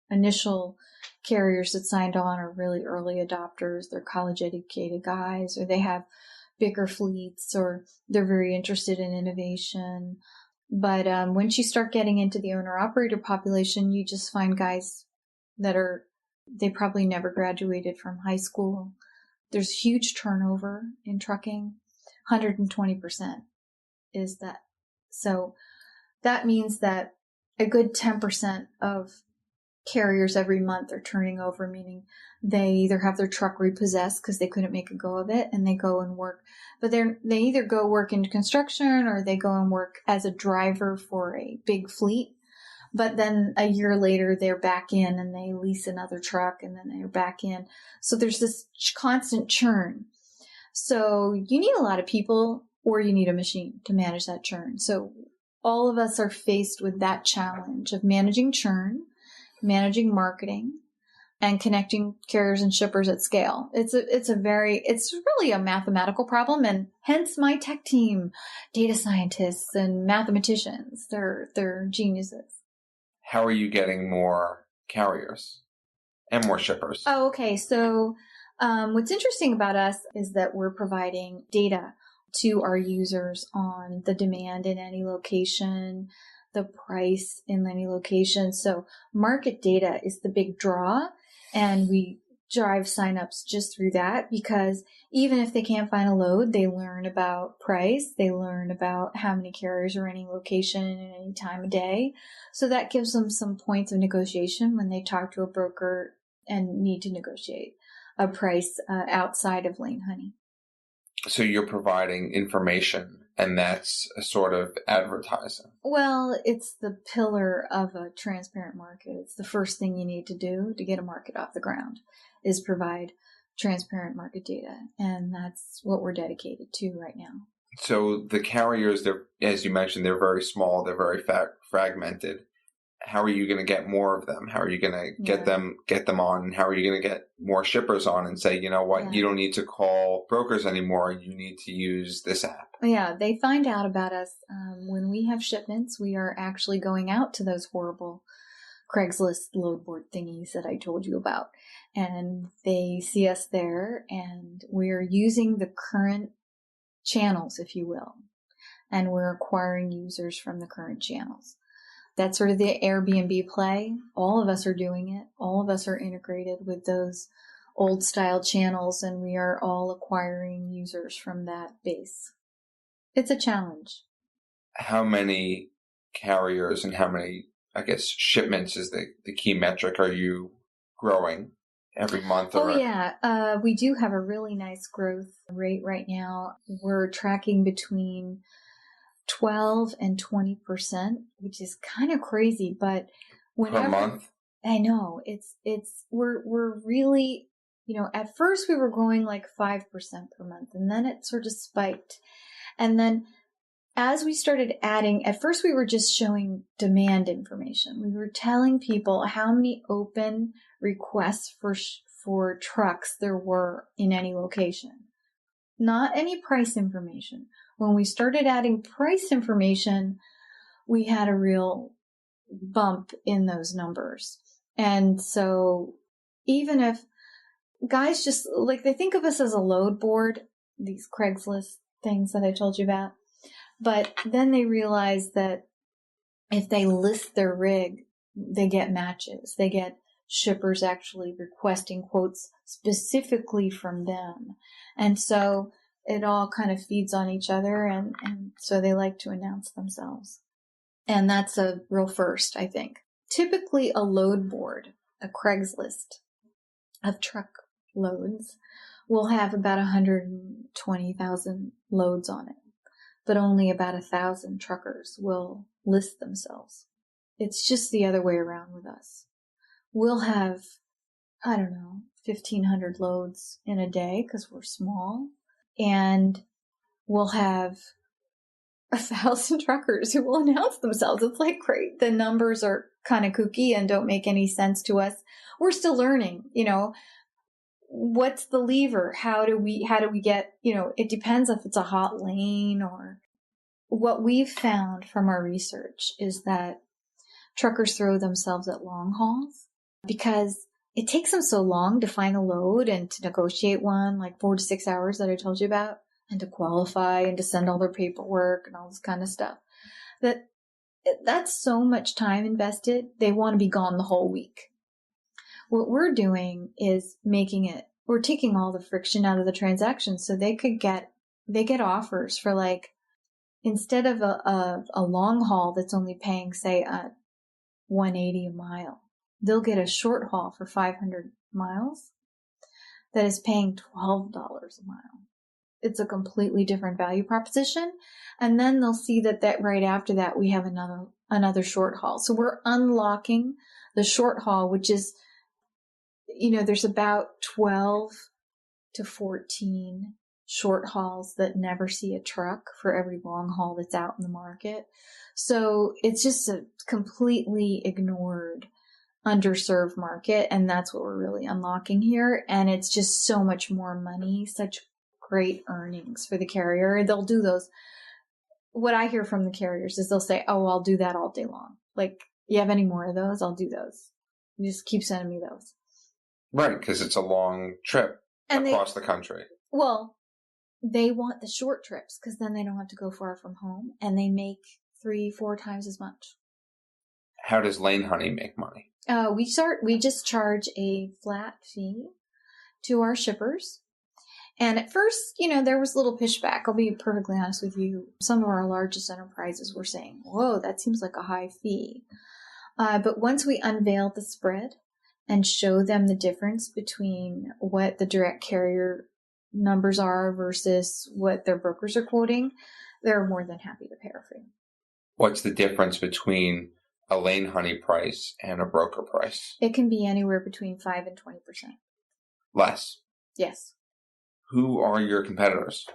initial carriers that signed on are really early adopters. They're college educated guys, or they have bigger fleets, or they're very interested in innovation. But once you start getting into the owner operator population, you just find guys that they probably never graduated from high school. There's huge turnover in trucking. 120% is that. So that means that a good 10% of carriers every month are turning over, meaning they either have their truck repossessed because they couldn't make a go of it and they go and work. But they either go work in construction or they go and work as a driver for a big fleet. But then a year later, they're back in and they lease another truck and then they're back in. So there's this constant churn. So you need a lot of people or you need a machine to manage that churn. So all of us are faced with that challenge of managing churn, managing marketing, and connecting carriers and shippers at scale. It's really a mathematical problem, and hence my tech team, data scientists and mathematicians. They're geniuses. How are you getting more carriers and more shippers? Oh, okay. So what's interesting about us is that we're providing data to our users on the demand in any location, the price in any location. So market data is the big draw, and we drive signups just through that, because even if they can't find a load, they learn about price, they learn about how many carriers are in any location at any time of day. So that gives them some points of negotiation when they talk to a broker and need to negotiate a price outside of LaneHoney. So you're providing information, and that's a sort of advertising. Well, it's the pillar of a transparent market. It's the first thing you need to do to get a market off the ground, is provide transparent market data. And that's what we're dedicated to right now. So the carriers, as you mentioned, they're very small. They're very fragmented. How are you going to get more of them? How are you going to get them on? And how are you going to get more shippers on and say, you know what, you don't need to call brokers anymore. You need to use this app. Yeah, they find out about us when we have shipments. We are actually going out to those horrible Craigslist load board thingies that I told you about. And they see us there, and we're using the current channels, if you will. And we're acquiring users from the current channels. That's sort of the Airbnb play. All of us are doing it. All of us are integrated with those old style channels, and we are all acquiring users from that base. It's a challenge. How many carriers and how many, I guess, shipments is the key metric? Are you growing every month? We do have a really nice growth rate right now. We're tracking between 12 and 20%, which is kind of crazy, but whenever per month, I know we're really, at first we were growing like 5% per month, and then it sort of spiked. And then as we started adding, at first we were just showing demand information. We were telling people how many open requests for trucks there were in any location. not any price information. When we started adding price information, we had a real bump in those numbers. And so even if guys just like, they think of us as a load board, these Craigslist things that I told you about, but then they realize that if they list their rig, they get matches. They get shippers actually requesting quotes specifically from them. And so it all kind of feeds on each other. And so they like to announce themselves. And that's a real first, I think. Typically a load board, a Craigslist of truck loads, will have about 120,000 loads on it, but only about 1,000 truckers will list themselves. It's just the other way around with us. We'll have, 1,500 loads in a day because we're small, and we'll have 1,000 truckers who will announce themselves. It's like great. The numbers are kind of kooky and don't make any sense to us. We're still learning, what's the lever? How do we get, it depends if it's a hot lane or what we've found from our research is that truckers throw themselves at long hauls because it takes them so long to find a load and to negotiate one, like 4 to 6 hours that I told you about, and to qualify and to send all their paperwork and all this kind of stuff. That's so much time invested. They want to be gone the whole week. What we're doing is we're taking all the friction out of the transaction so they get offers for like, instead of a long haul that's only paying, say, $180 a mile, they'll get a short haul for 500 miles that is paying $12 a mile. It's a completely different value proposition. And then they'll see that right after that, we have another short haul. So we're unlocking the short haul, which is, there's about 12 to 14 short hauls that never see a truck for every long haul that's out in the market. So it's just a completely ignored, underserved market. And that's what we're really unlocking here. And it's just so much more money, such great earnings for the carrier. They'll do those. What I hear from the carriers is they'll say, oh, I'll do that all day long. Like, you have any more of those? I'll do those. You just keep sending me those. Right, because it's a long trip across the country. Well, they want the short trips because then they don't have to go far from home and they make 3-4 times as much. How does LaneHoney make money? We just charge a flat fee to our shippers. And at first, there was a little pushback. I'll be perfectly honest with you. Some of our largest enterprises were saying, whoa, that seems like a high fee. But once we unveiled the spread and show them the difference between what the direct carrier numbers are versus what their brokers are quoting, they're more than happy to pay our fee. What's the difference between a LaneHoney price and a broker price? It can be anywhere between 5 and 20%. Less? Yes. Who are your competitors?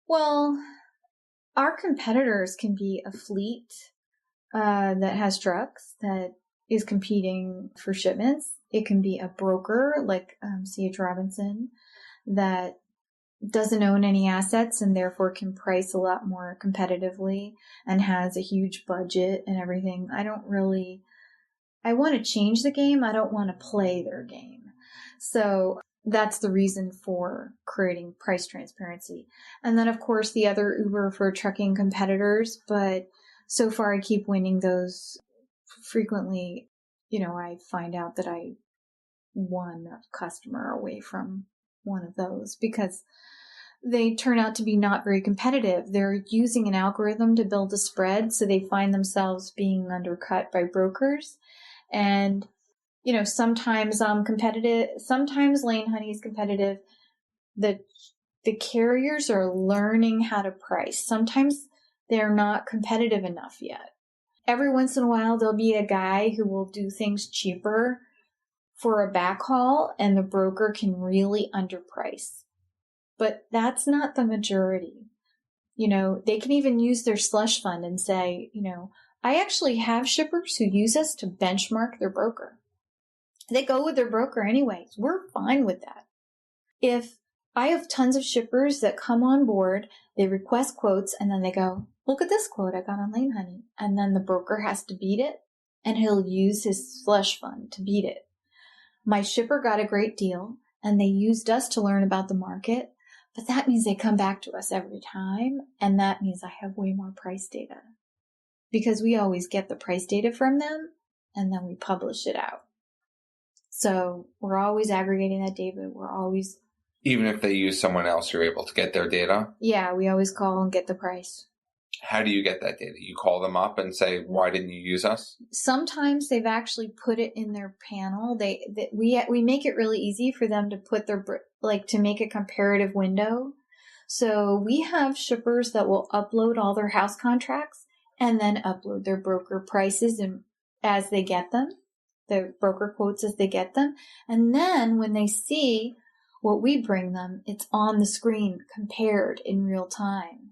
Well, our competitors can be a fleet that has trucks that is competing for shipments. It can be a broker like C.H. Robinson that doesn't own any assets and therefore can price a lot more competitively and has a huge budget and everything. I want to change the game. I don't want to play their game. So that's the reason for creating price transparency. And then, of course, the other Uber for trucking competitors. But so far, I keep winning those. Frequently, I find out that I won a customer away from one of those because they turn out to be not very competitive. They're using an algorithm to build a spread, so they find themselves being undercut by brokers. And sometimes I'm competitive. Sometimes LaneHoney is competitive. The carriers are learning how to price. Sometimes they're not competitive enough yet. Every once in a while, there'll be a guy who will do things cheaper for a backhaul, and the broker can really underprice. But that's not the majority. They can even use their slush fund and say, I actually have shippers who use us to benchmark their broker. They go with their broker anyways. We're fine with that. If I have tons of shippers that come on board, they request quotes, and then they go, look at this quote I got on LaneHoney. And then the broker has to beat it, and he'll use his slush fund to beat it. My shipper got a great deal, and they used us to learn about the market, but that means they come back to us every time, and that means I have way more price data. Because we always get the price data from them, and then we publish it out. So we're always aggregating that data. We're always... Even if they use someone else, you're able to get their data? Yeah, we always call and get the price. How do you get that data? You call them up and say, why didn't you use us? Sometimes they've actually put it in their panel. We make it really easy for them to put to make a comparative window. So we have shippers that will upload all their house contracts and then upload their broker prices as they get them, the broker quotes as they get them. And then when they see what we bring them, it's on the screen compared in real time.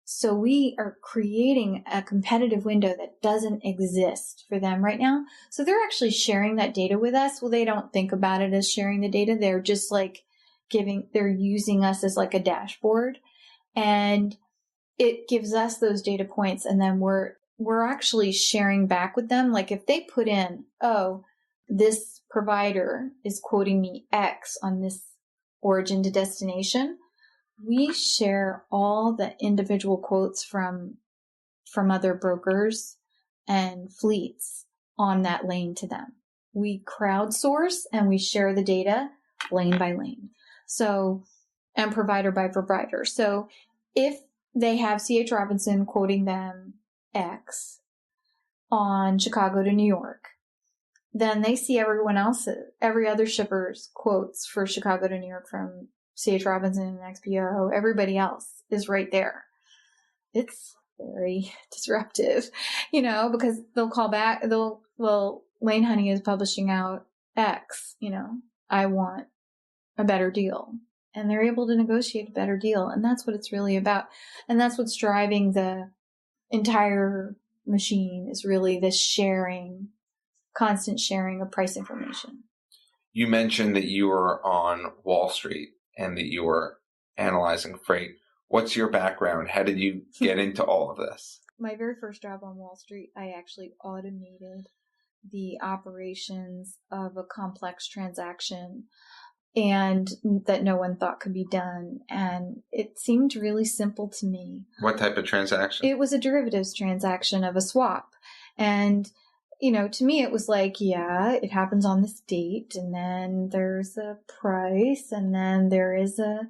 So we are creating a competitive window that doesn't exist for them right now. So they're actually sharing that data with us. Well, they don't think about it as sharing the data. They're just they're using us as like a dashboard, and it gives us those data points. And then we're actually sharing back with them. Like if they put in, oh, this provider is quoting me X on this origin to destination, we share all the individual quotes from other brokers and fleets on that lane to them. We crowdsource and we share the data lane by lane. So, and provider by provider. So if they have C.H. Robinson quoting them X on Chicago to New York, then they see every other shipper's quotes for Chicago to New York from C.H. Robinson and XPO. Everybody else is right there. It's very disruptive, because they'll call back, LaneHoney is publishing out X, I want a better deal. And they're able to negotiate a better deal. And that's what it's really about. And that's what's driving the entire machine, is really this constant sharing of price information. You mentioned that you were on Wall Street and that you were analyzing freight. What's your background? How did you get into all of this? My very first job on Wall Street, I actually automated the operations of a complex transaction, and that no one thought could be done. And it seemed really simple to me. What type of transaction? It was a derivatives transaction of a swap. And, to me, it was like, yeah, it happens on this date, and then there's a price, and then there is a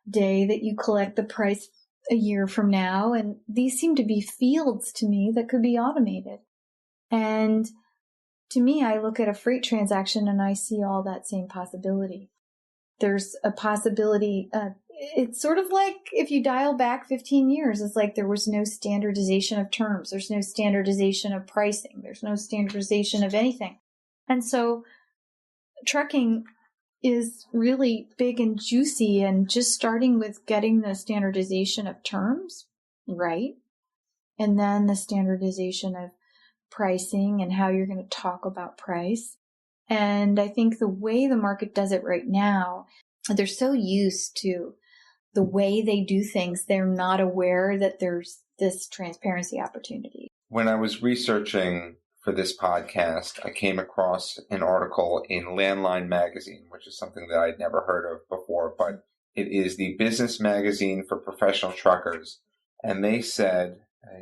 day that you collect the price a year from now. And these seem to be fields to me that could be automated. And to me, I look at a freight transaction and I see all that same possibility. There's a possibility. It's sort of like if you dial back 15 years, it's like there was no standardization of terms. There's no standardization of pricing. There's no standardization of anything. And so trucking is really big and juicy, and just starting with getting the standardization of terms right, and then the standardization of pricing and how you're going to talk about price. And I think the way the market does it right now, they're so used to the way they do things, they're not aware that there's this transparency opportunity. When I was researching for this podcast, I came across an article in Landline magazine, which is something that I'd never heard of before, but it is the business magazine for professional truckers. And they said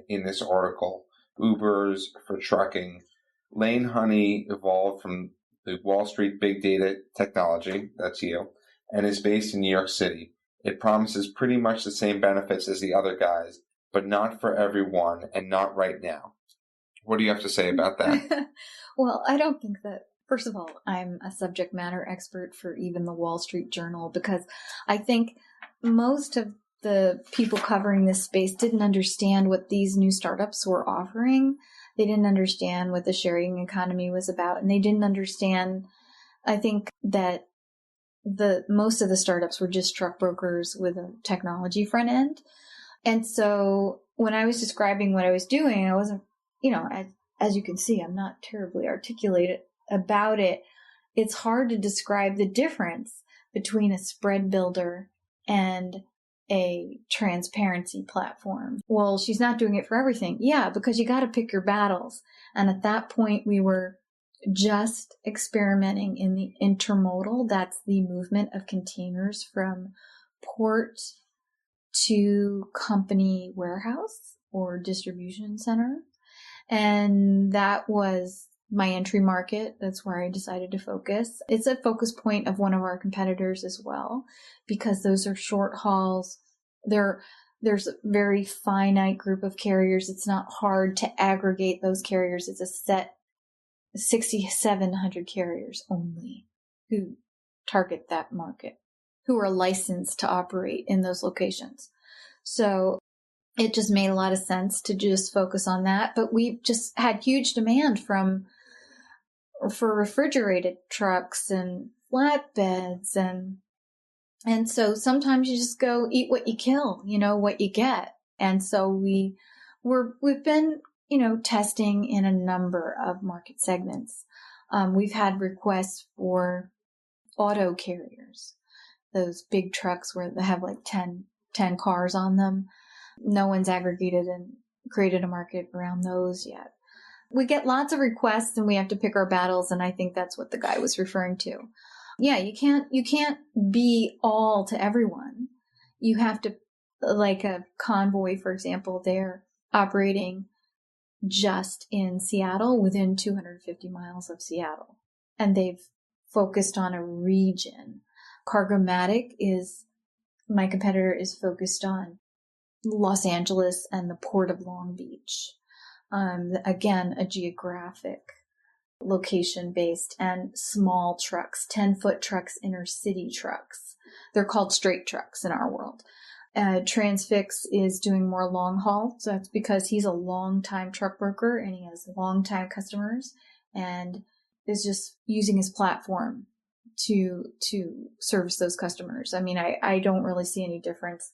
in this article, Ubers for trucking, LaneHoney evolved from the Wall Street big data technology, that's you, and is based in New York City. It promises pretty much the same benefits as the other guys, but not for everyone and not right now. What do you have to say about that? Well, I don't think that, first of all, I'm a subject matter expert for even the Wall Street Journal, because I think most of the people covering this space didn't understand what these new startups were offering. They didn't understand what the sharing economy was about, and they didn't understand, I think, that most of the startups were just truck brokers with a technology front end. And so when I was describing what I was doing, I wasn't, as you can see, I'm not terribly articulated about it. It's hard to describe the difference between a spread builder and a transparency platform. Well, she's not doing it for everything. Yeah, because you got to pick your battles. And at that point, we were just experimenting in the intermodal. That's the movement of containers from port to company warehouse or distribution center. And that was my entry market. That's where I decided to focus. It's a focus point of one of our competitors as well, because those are short hauls. There's a very finite group of carriers. It's not hard to aggregate those carriers. It's a set 6,700 carriers only who target that market, who are licensed to operate in those locations. So it just made a lot of sense to just focus on that. But we just had huge demand for refrigerated trucks and flatbeds. And so sometimes you just go eat what you kill, what you get. And so we've been, testing in a number of market segments. We've had requests for auto carriers, those big trucks where they have like 10 cars on them. No one's aggregated and created a market around those yet. We get lots of requests and we have to pick our battles. And I think that's what the guy was referring to. Yeah, you can't be all to everyone. You have to, like a Convoy, for example, they're operating just in Seattle, within 250 miles of Seattle. And they've focused on a region. Cargomatic my competitor is focused on Los Angeles and the Port of Long Beach. Again, a geographic location based, and small trucks, 10-foot trucks, inner city trucks. They're called straight trucks in our world. Transfix is doing more long haul. So that's because he's a long time truck broker and he has long time customers and is just using his platform to service those customers. I mean, I don't really see any difference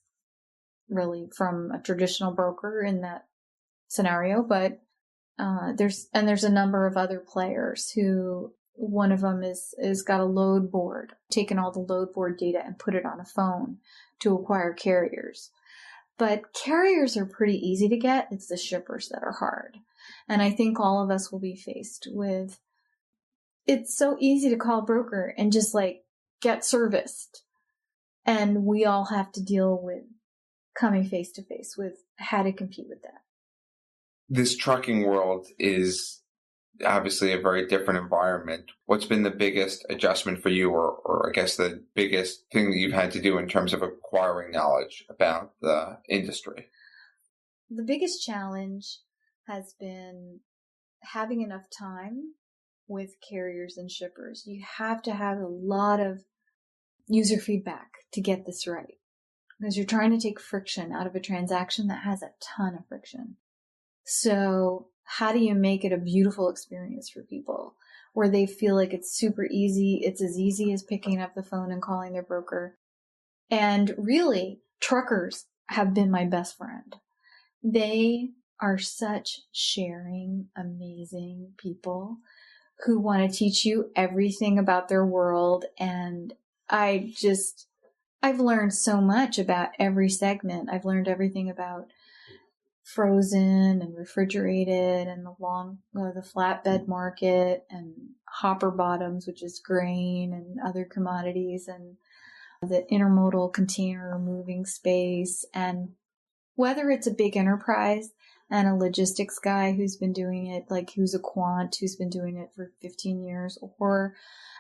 really from a traditional broker in that scenario, but there's a number of other players who, one of them is got a load board, taken all the load board data and put it on a phone to acquire carriers. But carriers are pretty easy to get. It's the shippers that are hard. And I think all of us will be faced with, it's so easy to call a broker and just like get serviced. And we all have to deal with coming face to face with how to compete with that. This trucking world is obviously a very different environment. What's been the biggest adjustment for you, or I guess the biggest thing that you've had to do in terms of acquiring knowledge about the industry? The biggest challenge has been having enough time with carriers and shippers. You have to have a lot of user feedback to get this right, because you're trying to take friction out of a transaction that has a ton of friction. So how do you make it a beautiful experience for people where they feel like it's super easy? It's as easy as picking up the phone and calling their broker. And really, truckers have been my best friend. They are such sharing, amazing people who want to teach you everything about their world. And I've learned so much about every segment. I've learned everything about frozen and refrigerated and the flatbed market and hopper bottoms, which is grain and other commodities, and the intermodal container moving space. And whether it's a big enterprise and a logistics guy who's been doing it, like who's a quant, who's been doing it for 15 years, or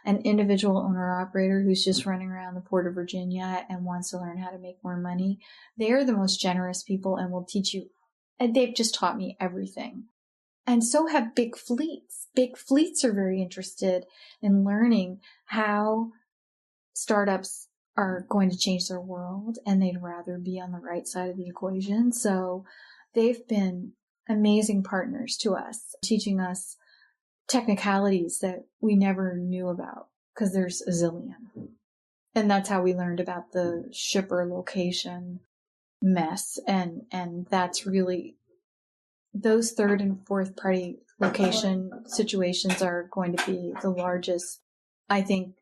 an individual owner operator who's just running around the Port of Virginia and wants to learn how to make more money, they are the most generous people and will teach you. And they've just taught me everything. And so have big fleets. Big fleets are very interested in learning how startups are going to change their world, and they'd rather be on the right side of the equation. So they've been amazing partners to us, teaching us technicalities that we never knew about because there's a zillion. And that's how we learned about the shipper location mess. And that's really, those third and fourth party location situations are going to be the largest, I think,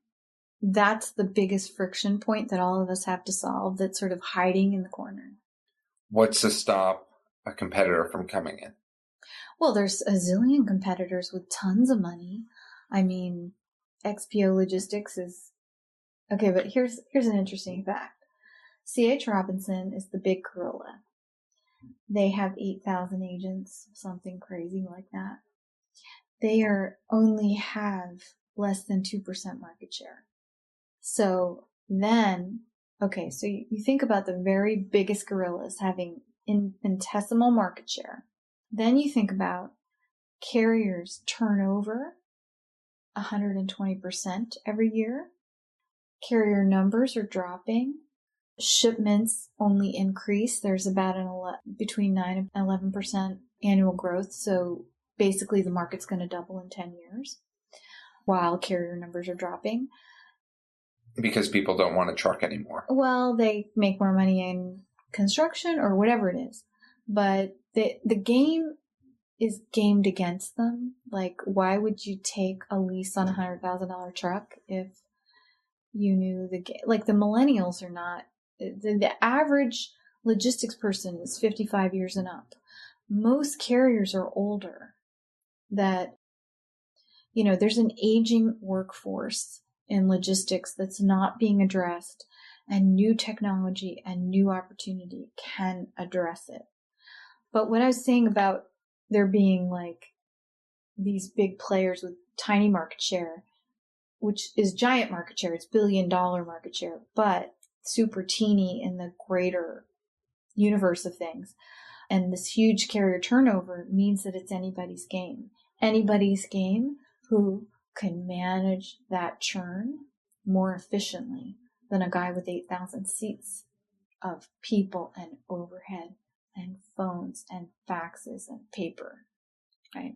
that's the biggest friction point that all of us have to solve, that's sort of hiding in the corner. What's to stop a competitor from coming in? Well, there's a zillion competitors with tons of money. I mean, XPO Logistics is... Okay, but here's an interesting fact. C.H. Robinson is the big gorilla. They have 8,000 agents, something crazy like that. They only have less than 2% market share. So then, okay, so you think about the very biggest gorillas having infinitesimal market share. Then you think about carriers turnover 120% every year. Carrier numbers are dropping. Shipments only increase. There's about between 9 and 11% annual growth. So basically the market's going to double in 10 years while carrier numbers are dropping. Because people don't want to truck anymore. Well, they make more money in construction or whatever it is. But the game is gamed against them. Like, why would you take a lease on a $100,000 truck if you knew like the millennials are not, the average logistics person is 55 years and up. Most carriers are older. That, there's an aging workforce in logistics that's not being addressed, and new technology and new opportunity can address it. But what I was saying about there being like these big players with tiny market share, which is giant market share, it's $1 billion market share, but super teeny in the greater universe of things. And this huge carrier turnover means that it's anybody's game. Anybody's game who can manage that churn more efficiently than a guy with 8,000 seats of people and overhead and phones and faxes and paper, right?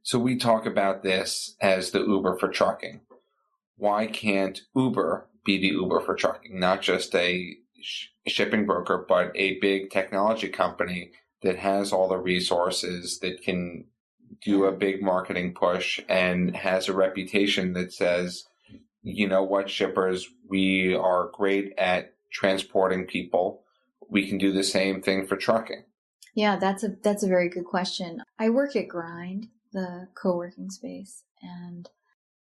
So we talk about this as the Uber for trucking. Why can't Uber be the Uber for trucking? Not just a shipping broker, but a big technology company that has all the resources, that can do a big marketing push and has a reputation that says, you know what, shippers, we are great at transporting people. We can do the same thing for trucking. Yeah, that's a very good question. I work at Grind, the co-working space, and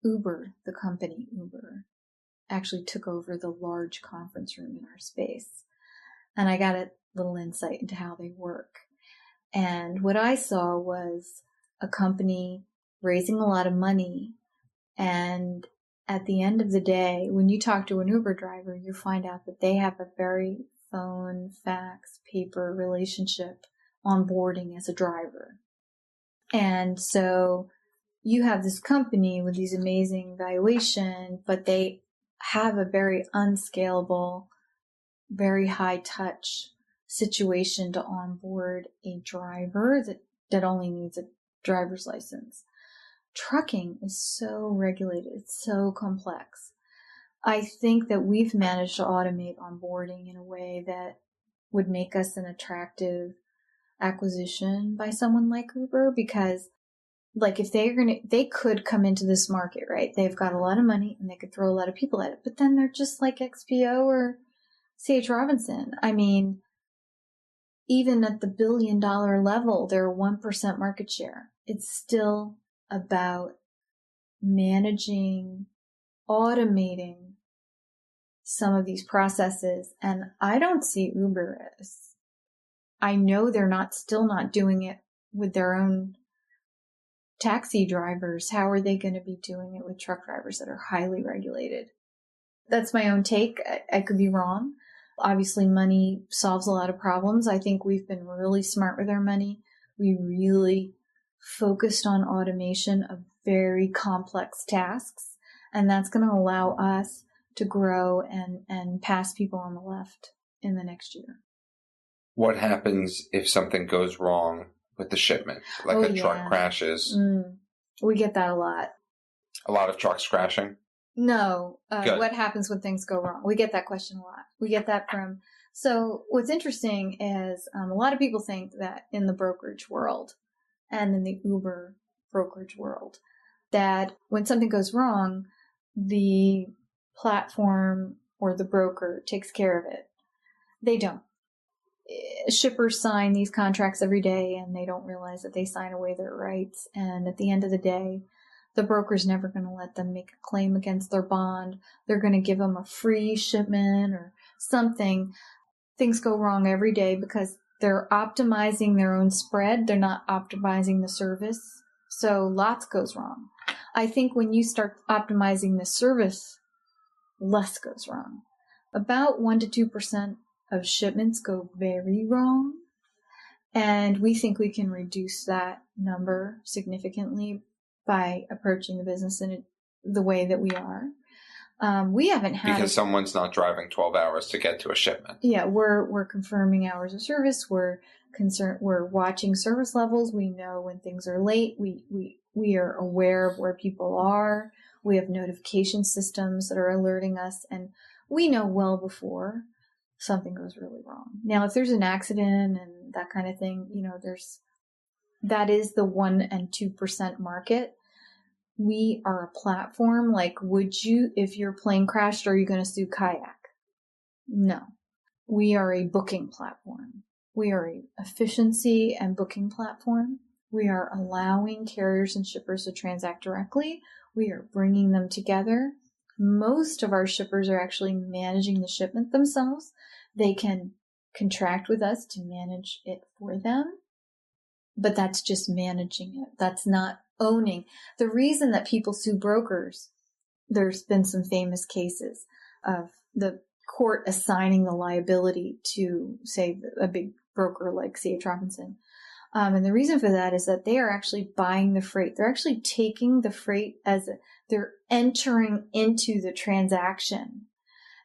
Uber, the company Uber, actually took over the large conference room in our space. And I got a little insight into how they work. And what I saw was a company raising a lot of money. And at the end of the day, when you talk to an Uber driver, you find out that they have a very phone, fax, paper relationship onboarding as a driver. And so you have this company with these amazing valuation, but they have a very unscalable, very high touch situation to onboard a driver that only needs a driver's license. Trucking is so regulated. It's so complex. I think that we've managed to automate onboarding in a way that would make us an attractive acquisition by someone like Uber, because like if they could come into this market, right? They've got a lot of money and they could throw a lot of people at it, but then they're just like XPO or C.H. Robinson. I mean, even at the $1 billion level, they're 1% market share. It's still about managing, automating some of these processes. And I don't see Uber as, I know they're still not doing it with their own taxi drivers. How are they going to be doing it with truck drivers that are highly regulated? That's my own take. I could be wrong. Obviously, money solves a lot of problems. I think we've been really smart with our money. We really focused on automation of very complex tasks, and that's going to allow us to grow and pass people on the left in the next year. What happens if something goes wrong with the shipment? Like truck crashes? We get that a lot. A lot of trucks crashing? No. What happens when things go wrong? We get that question a lot. We get that so what's interesting is a lot of people think that in the brokerage world and in the Uber brokerage world, that when something goes wrong, the platform or the broker takes care of it. They don't. Shippers sign these contracts every day and they don't realize that they sign away their rights. And at the end of the day, the broker's never going to let them make a claim against their bond. They're going to give them a free shipment or something. Things go wrong every day because they're optimizing their own spread. They're not optimizing the service. So lots goes wrong. I think when you start optimizing the service, less goes wrong. About 1% to 2% of shipments go very wrong. And we think we can reduce that number significantly by approaching the business in the way that we are. We haven't had because someone's not driving 12 hours to get to a shipment. Yeah, we're confirming hours of service. We're watching service levels. We know when things are late. We are aware of where people are. We have notification systems that are alerting us, and we know well before something goes really wrong. Now, if there's an accident and that kind of thing, that is the 1% and 2% market. We are a platform. Like, if your plane crashed, are you going to sue Kayak? No. We are a booking platform. We are a efficiency and booking platform. We are allowing carriers and shippers to transact directly. We are bringing them together. Most of our shippers are actually managing the shipment themselves. They can contract with us to manage it for them, but that's just managing it. That's not owning. The reason that people sue brokers, there's been some famous cases of the court assigning the liability to, say, a big broker like C.H. Robinson. And the reason for that is that they are actually buying the freight. They're actually taking the freight they're entering into the transaction.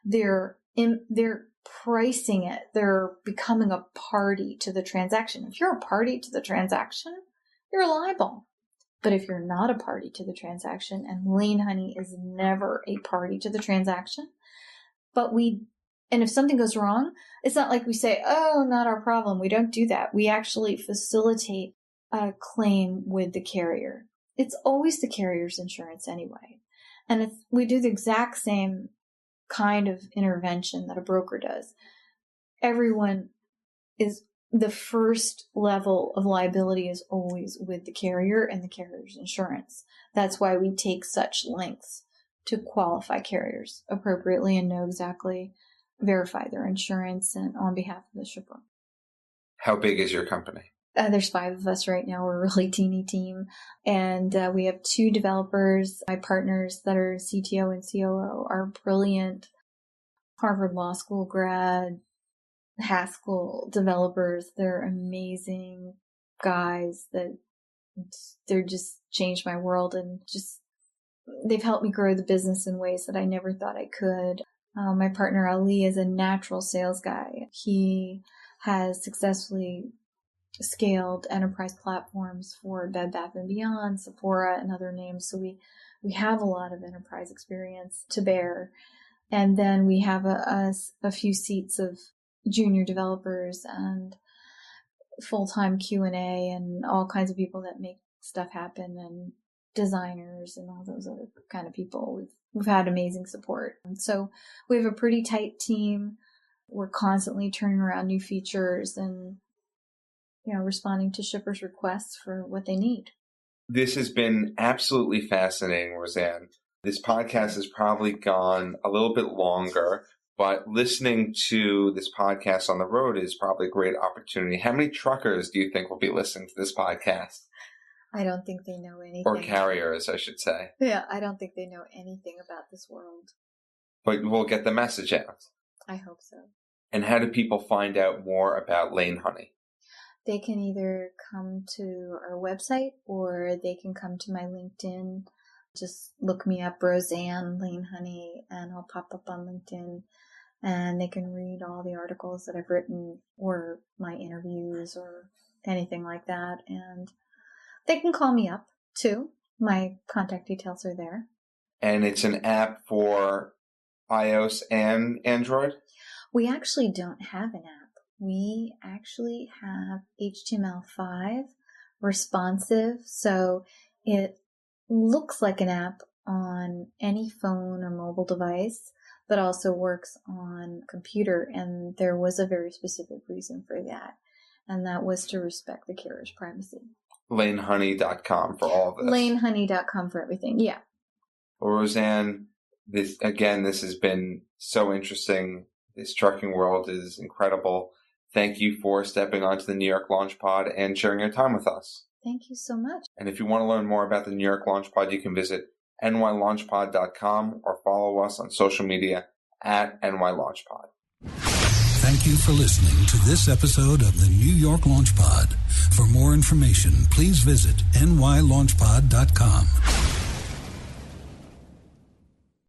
They're pricing it. They're becoming a party to the transaction. If you're a party to the transaction, you're liable. But if you're not a party to the transaction, and LaneHoney is never a party to the transaction, and if something goes wrong, it's not like we say, oh, not our problem. We don't do that. We actually facilitate a claim with the carrier. It's always the carrier's insurance anyway. And we do the exact same kind of intervention that a broker does. Everyone is the first level of liability is always with the carrier and the carrier's insurance. That's why we take such lengths to qualify carriers appropriately and know exactly, verify their insurance and on behalf of the shipper. How big is your company? There's 5 of us right now. We're a really teeny team. And we have 2 developers. My partners that are CTO and COO are brilliant Harvard Law School grad, Haskell developers. They're amazing guys they're just changed my world, and just they've helped me grow the business in ways that I never thought I could. My partner Ali is a natural sales guy. He has successfully scaled enterprise platforms for Bed Bath & Beyond, Sephora, and other names. So we have a lot of enterprise experience to bear. And then we have a few seats of junior developers and full-time Q&A and all kinds of people that make stuff happen, and designers and all those other kind of people. We've had amazing support. And so we have a pretty tight team. We're constantly turning around new features and responding to shippers' requests for what they need. This has been absolutely fascinating, Roseanne. This podcast has probably gone a little bit longer, but listening to this podcast on the road is probably a great opportunity. How many truckers do you think will be listening to this podcast? I don't think they know anything. Or carriers, I should say. Yeah, I don't think they know anything about this world. But we'll get the message out. I hope so. And how do people find out more about LaneHoney? They can either come to our website or they can come to my LinkedIn. Just look me up, Roseanne LaneHoney, and I'll pop up on LinkedIn. And they can read all the articles that I've written or my interviews or anything like that. And they can call me up too. My contact details are there. And it's an app for iOS and Android? We actually don't have an app. We actually have HTML5 responsive. So it looks like an app on any phone or mobile device, but also works on computer. And there was a very specific reason for that. And that was to respect the carrier's privacy. LaneHoney.com for all of this. LaneHoney.com for everything. Yeah. Well, Roseanne, this has been so interesting. This trucking world is incredible. Thank you for stepping onto the New York Launch Pod and sharing your time with us. Thank you so much. And if you want to learn more about the New York Launch Pod, you can visit nylaunchpod.com or follow us on social media at nylaunchpod. Thank you for listening to this episode of the New York Launch Pod. For more information, please visit nylaunchpod.com.